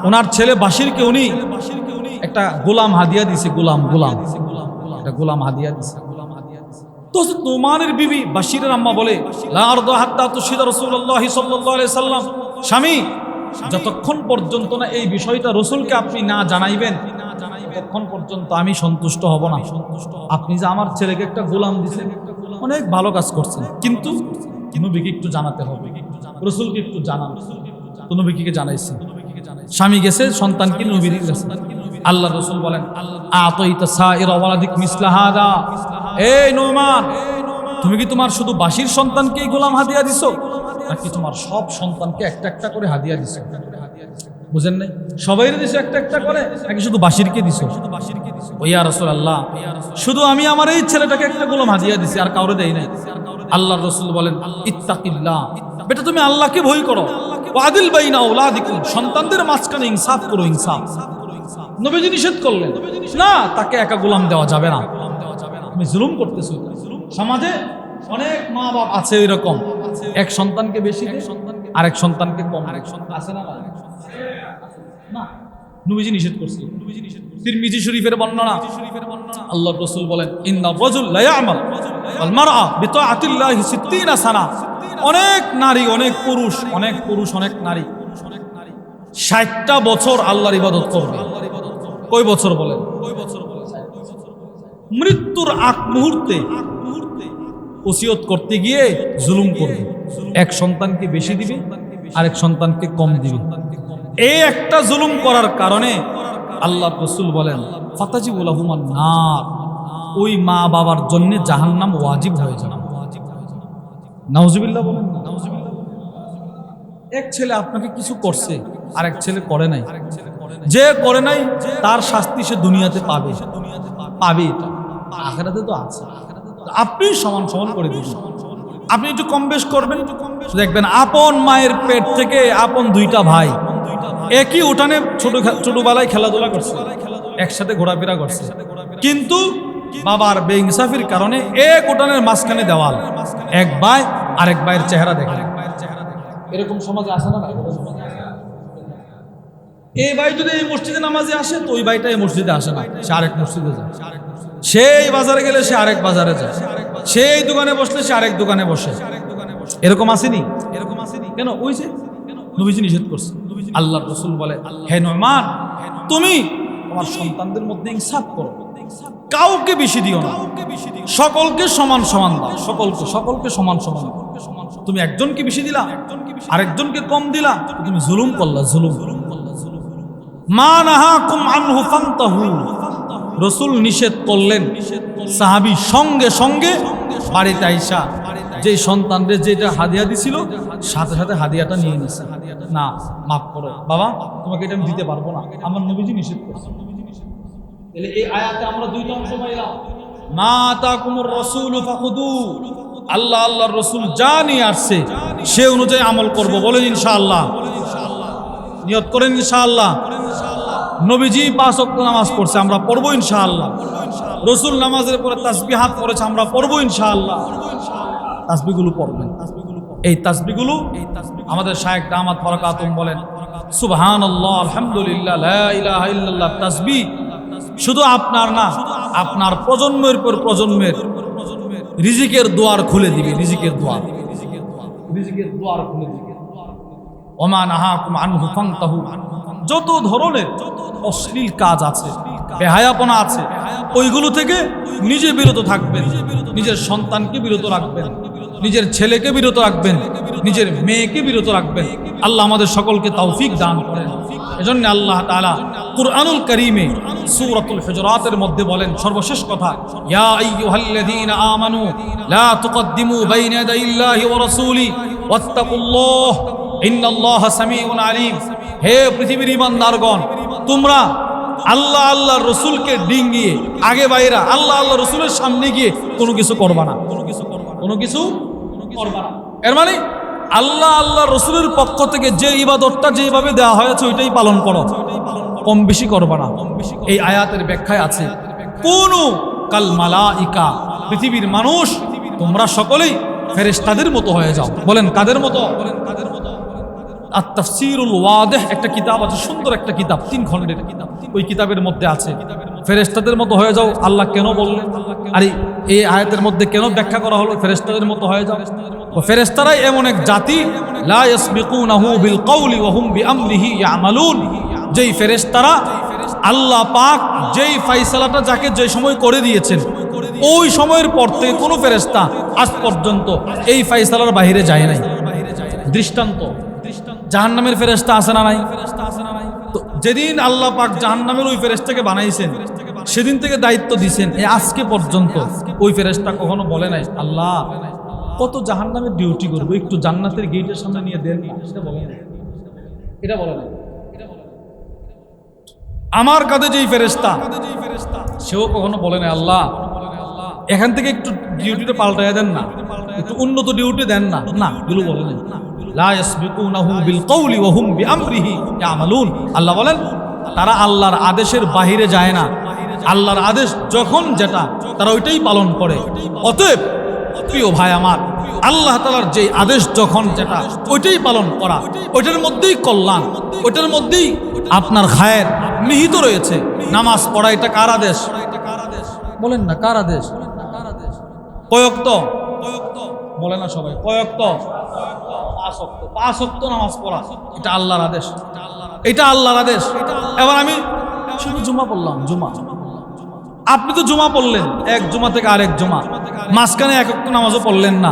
ওনার ছেলে বাশিরকে উনি একটা গোলাম হাদিয়া দিয়েছে। একটা গোলাম হাদিয়া দিয়েছে। তো নু'মানের বিবি বাশিরের আম্মা বলে, লা আরদু হাত্তা তুশহিদা রাসূলুল্লাহ সাল্লাল্লাহু আলাইহি সাল্লাম, স্বামী, যতক্ষণ পর্যন্ত না এই বিষয়টা রাসূলকে আপনি না জানাইবেন ততক্ষণ পর্যন্ত আমি সন্তুষ্ট হব না। আপনি যে আমার ছেলেকে একটা গোলাম দিয়েছেন, অনেক ভালো কাজ করছেন, কিন্তু নবীকে একটু জানাতে হবে, রাসূলকে একটু জানান। তো নবীকে জানাইছে। স্বামী গেছে, সন্তানকে নবীর কাছে। আল্লাহ রাসূল বলেন, আতাইতা সাইরা ওয়ালাদিক মিসলা হাদা, এই নু'মান, তুমি কি তোমার শুধু বাশির সন্তানকে গোলাম হাদিয়া দিছো, নাকি তোমার সব সন্তানকে একটা একটা করে হাদিয়া দিছো? বুঝেন নাই? সবাইরে দিছো একটা একটা করে, নাকি শুধু বাশিরকে দিছো? ও ইয়া রাসূলুল্লাহ, শুধু আমি আমার এই ছেলেটাকে একটা গোলাম হাদিয়া দিছি, আর কাউরে দেই নাই। আল্লাহর রাসূল বলেন, ইত্তাকিল্লাহ, বেটা তুমি আল্লাহকে ভয় করো, ওয়াদিল বাইনা আওলাদিকুম, সন্তানদের মাঝখানে ইনসাফ করো, ইনসাফ। নবীজি নিষেধ করলেন, না, তাকে একা গোলাম দেওয়া যাবে না, তুমি জুলুম করতেছো। সমাজে অনেক মা বাপ আছে এরকম, এক সন্তানকে বেশি দেয়, আরেক সন্তানকে কম। আছে না? না, নবীজি নিষেধ করছে। তিরমিজি শরীফের বর্ণনা, আল্লাহর রাসূল বলেন, ইন্না রাজুল লা ইয়ামাল ওয়াল মারআ বিতাআতিল্লাহি 60 সানা, অনেক নারী, অনেক পুরুষ, অনেক নারী 60টা বছর আল্লাহর ইবাদত করবে। কয় বছর বলেন? মৃত্যুর আগ মুহূর্তে ওসিয়ত করতে গিয়ে জুলুম করবে, এক সন্তানকে বেশি দিবে, আরেক সন্তানকে কম দিবে। এই একটা জুলুম করার কারণে আল্লাহর রাসূল বলেন, ফাতাজিবু লাহুমান নার, ওই মা বাবার জন্য জাহান্নাম ওয়াজিব হয়ে যাবে। নাউজুবিল্লাহ বলেন। এক ছেলে আপনাকে কিছু করছে, আরেক ছেলে করে নাই, যে করে নাই তার শাস্তি সে দুনিয়াতে পাবে, এটা আখিরাতে তো আছে। আপনি সমান সমান করে দিবেন। আপনি একটু কম বেশ করবেন, দেখবেন আপন মায়ের পেট থেকে আপন দুইটা ভাই একই উঠানে ছোটবেলায় খেলাধুলা করছে, একসাথে ঘোরাফেরা করছে, কিন্তু বাবার বেইনসাফির কারণে এক উঠানের মাঝখানে দেওয়াল, এক ভাই আরেক ভাইয়ের চেহারা দেখে। এরকম সমাজে আসে না? এই ভাই যদি এই মসজিদে নামাজে আসে তো ওই ভাইটা এই মসজিদে আসে না, সে আরেক মসজিদে যায়। সেই বাজারে গেলে সে আরেক বাজারে যায়, সেই দোকানে বসলে সে আরেক দোকানে বসে। এরকম আসেনি? কেন? ওই যে নবীজি নিষেধ করছে। আল্লাহর রাসূল বলে, হে নুমান, তুমি তোমার সন্তানদের মধ্যে ইনসাফ করো, কাউকে বেশি দিও না, সকলকে সমান সমান দাও, সকলকে সমান সমান দাও। তুমি একজনকে বেশি দিলা, আরেকজনকে কম দিলা, তুমি জুলুম করলা, জুলুম। মা নাহাকুম আনহু ফান্তাহু, রাসূল নিষেধ করলেন। সাহাবী সঙ্গে সঙ্গে বাড়িতে আইসা যে সন্তানদের যেটা হাদিয়া দিছিল সাথে সাথে হাদিয়াটা নিয়ে নিছে। না, মাফ করো বাবা, তোমাকে এটা আমি দিতে পারবো না, আমার নবীজি নিষেধ করছে। তাহলে এই আয়াতে আমরা দুইটা অংশ পাইলাম। মা আতাকুমুর রাসূলু ফাখুদু, আল্লাহ আল্লাহর রাসূল যা নিয়ে আসছে সে অনুযায়ী আমল করব। বলেন ইনশাআল্লাহ, নিয়ত করেন ইনশাআল্লাহ। নবীজি 5 ওয়াক্ত নামাজ পড়ছে, আমরা পড়বো ইনশাআল্লাহ। রাসূল নামাজের পরে তাসবিহাত পড়েছে, আমরা পড়বো ইনশাআল্লাহ। তাসবিহগুলো পড়বেন। এই তাসবিহগুলো আমাদের শায়েখ দামাত বারাকাতুম বলেন, সুবহানাল্লাহ, আলহামদুলিল্লাহ, লা ইলাহা ইল্লাল্লাহ। তাসবিহ শুধু আপনার না, আপনার প্রজন্মের পর প্রজন্মের রিজিকের দুয়ার খুলে দিবে, রিজিকের দুয়ার খুলে দিবে। ওমা নাহাকুম আনহু ফান্তাহু, যত ধরনের অশ্লীল কাজ আছে, বেহায়াপনা আছে, ওইগুলো থেকে নিজে বিরত থাকবেন, নিজের সন্তানকে বিরত রাখবেন, নিজের ছেলেকে বিরত রাখবেন, নিজের মেয়েকে বিরত রাখবেন। আল্লাহ আমাদের সকলকে তৌফিক দান করেন। এজন্য আল্লাহ তাআলা কুরআনুল কারীমে সূরাতুল হুজুরাতের মধ্যে বলেন, সর্বশেষ কথা, ইয়া আইয়ুহাল্লাযীনা আমানু লা তুকদ্দিমু বাইনা ইয়াদাইল্লাহি ওয়া রাসূলি ওয়াত্তাকুল্লাহ ইন্নাল্লাহা সামিউন আলীম। হে পৃথিবীর ঈমানদারগণ, তোমরা আল্লাহ আল্লাহর রাসূলকে ডিঙ্গিয়ে আগে বাইরা আল্লাহ আল্লাহ রাসূলের সামনে গিয়ে কোনো কিছু করবা না, কোনো কিছু করবা না। এর মানে আল্লাহ আল্লাহ রাসূলের পক্ষ থেকে যে ইবাদতটা যেভাবে দেওয়া হয়েছে ওইটাই পালন করো, কম বেশি করবা না। এই আয়াতের ব্যাখ্যায় আছে, কোনু কাল মালাইকা, পৃথিবীর মানুষ তোমরা সকলেই ফেরেশতাদের মতো হয়ে যাও। বলেন কাদের মতো? আত-তাফসীরুল ওয়াদিহ একটা কিতাব আছে, সুন্দর একটা কিতাব, 3 খণ্ডের কিতাব। ওই কিতাবের মধ্যে আছে ফেরেশতাদের মতো হয়ে যাও। আল্লাহ কেন বললেন? আর এই আয়াতের মধ্যে কেন ব্যাখ্যা করা হলো ফেরেশতাদের মতো হয়ে যাও? ও ফেরেশতারাই এমন এক জাতি, লা ইয়াসবিকুনাহু বিল কওলি ওয়া হুম বিআমরিহি ইয়ামালুন, যেই ফেরেশতারা আল্লাহ পাক যেই ফয়সালাটা যাকে যে সময় করে দিয়েছেন ওই সময়ের পর থেকে কোনো ফেরেশতা আজ পর্যন্ত এই ফয়সালার বাইরে যায় নাই। দৃষ্টান্ত, জাহান্নামের ফেরেশতা আছে না নাই? তো যেদিন আল্লাহ পাক জাহান্নামের ওই ফেরেশতাকে বানাইছেন সেদিন থেকে দায়িত্ব দিয়েছেন, এই আজকে পর্যন্ত ওই ফেরেশতা কখনো বলে নাই আল্লাহ কত জাহান্নামের ডিউটি করবো, একটু জান্নাতের গেটের সামনে নিয়ে দেন না, সেটা বলে নাই। এটা বলে নাই। আমার কাঁধে যেই ফেরেশতা সেও কখনো বলে নাই আল্লাহ এখান থেকে একটু ডিউটিটা পাল্টাইয়া দেন না, একটু উন্নত ডিউটি দেন না, না, এগুলো বলে নাই। লা ইয়াসবিকুনাহু বিল কওলি ওয়া হুম বিআমরিহি ইয়ামালুন। আল্লাহ বলেন তারা আল্লাহর আদেশের বাহিরে যায় না, আল্লাহর আদেশ যখন যেটা তারা ওইটাই পালন করে। অতএব প্রিয় ভাই আমার, আল্লাহ তাআলার যে আদেশ যখন যেটা ওইটাই পালন করা, ওইটার মধ্যেই কল্যাণ, ওইটার মধ্যেই আপনার খায়ের নিহিত রয়েছে। নামাজ পড়া এটা কার আদেশ? বলেন না, কার আদেশ? কয়ক্ত বলে না সবাই? কয়ক্ত? 5 ওয়াক্ত নামাজ পড়া, এটা আল্লাহর আদেশ, এটা আল্লাহর আদেশ। এবার আমি শুধু জুমা পড়লাম, জুমা, আপনি তো জুমা পড়লেন, এক জুমা থেকে আরেক জুমা, মাঝখানে 1 ওয়াক্ত নামাজও পড়লেন না।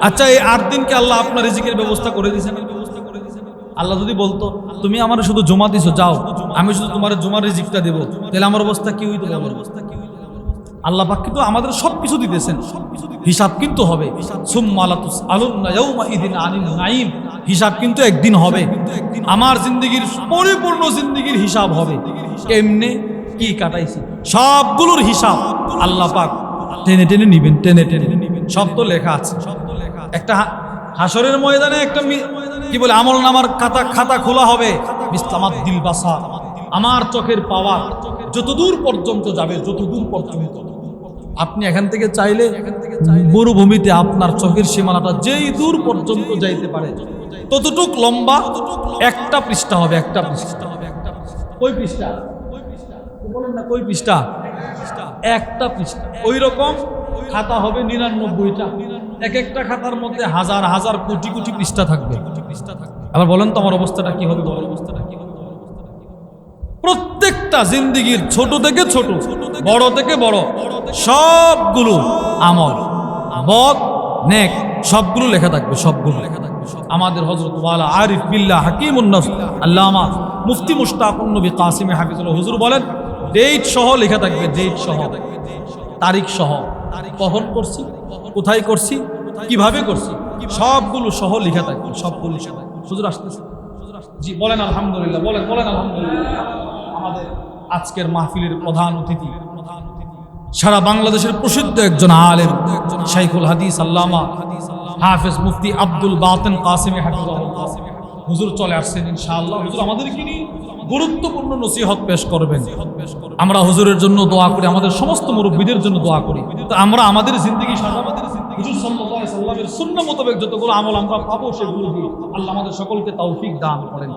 আচ্ছা, এই 8 দিনকে আল্লাহ আপনার রিজিকের ব্যবস্থা করে দিয়েছেন। আল্লাহ যদি বলতো তুমি আমার শুধু জুমা দিছো, যাও আমি শুধু তোমার জুমার রিজিকটা দেবো, তাহলে আমার অবস্থা কি হইতো? আল্লাহ পাক কিন্তু আমাদের সবকিছু দিতেছেন, হিসাব কিন্তু হবে। সুম্মা লাতুসআলুন্না ইয়াওমা ইযিন আনিন নাঈম, হিসাব কিন্তু একদিন হবে। আমার জিন্দেগির পরিপূর্ণ জিন্দেগির হিসাব হবে, কেমনে কি কাটাইছি সবগুলোর হিসাব আল্লাহ পাক টেনে টেনে নিবেন, টেনে টেনে নিবেন। সব তো লেখা আছে। একটা হাসরের ময়দানে একটা কি বলে আমল নামার খাতা খোলা হবে। মিসলামাত দিল বাসা, আমার চোখের পাওয়া যতদূর পর্যন্ত যাবে, যতদূর পর্যন্ত আপনি এখান থেকে চাইলে মরুভূমিতে আপনার চোখের সীমানাটা যেই দূর পর্যন্ত যাইতে পারে ততটুক লম্বা একটা পৃষ্ঠা হবে, একটা পৃষ্ঠা। কই পৃষ্ঠা বলেন না, কই পৃষ্ঠা? একটা পৃষ্ঠা। ওই রকম খাতা হবে 99টা, এক একটা খাতার মধ্যে হাজার হাজার কোটি কোটি পৃষ্ঠা থাকবে। আবার বলেন তো আমার অবস্থাটা কি হবে? প্রত্যেকটা জিন্দেগির ছোট থেকে ছোট, বড় থেকে বড় সবগুলো আমল, বদ নেক সবগুলো লেখা থাকবে, সবগুলো লেখা থাকবে। আমাদের হযরত ওয়ালা আরিফ বিল্লাহ হাকিমুন নফস আল্লামা মুফতি মুশতাকুন নবী কাসিম হাফিজুল্লাহ হুজুর বলেন, ডেট সহ লেখা থাকবে, ডেট সহ, তারিখ সহ, কখন করছি, কোথায় করছি, কিভাবে করছি, সবগুলো সহ লেখা থাকবে, সবগুলো সহ। হুজুর আসতেছে, জি বলেন আলহামদুলিল্লাহ, বলেন বলেন আলহামদুলিল্লাহ। আমাদের আজকের মাহফিলের প্রধান অতিথি সারা বাংলাদেশের প্রসিদ্ধ একজন আলেম, শাইখুল হাদিস আল্লামা হাফেজ মুফতি আব্দুল বাতেন কাসিমি হাফিজাহুল্লাহ হুজুর চলে আসছেন ইনশাআল্লাহ। হুজুর আমাদেরকে নিয়ে গুরুত্বপূর্ণ নসিহত পেশ করবেন। আমরা হুজুরের জন্য দোয়া করি, আমাদের সমস্ত মুরব্বীদের জন্য দোয়া করি। তো আমরা আমাদের জিন্দেগি সাজাবো হুজুর সাল্লাল্লাহু আলাইহি ওয়াসাল্লামের সুন্নাহ মোতাবেক যতগুলো আমল আমরা পাবো সেগুলো দিয়ে আল্লাহ আমাদের সকলকে তৌফিক দান করেন।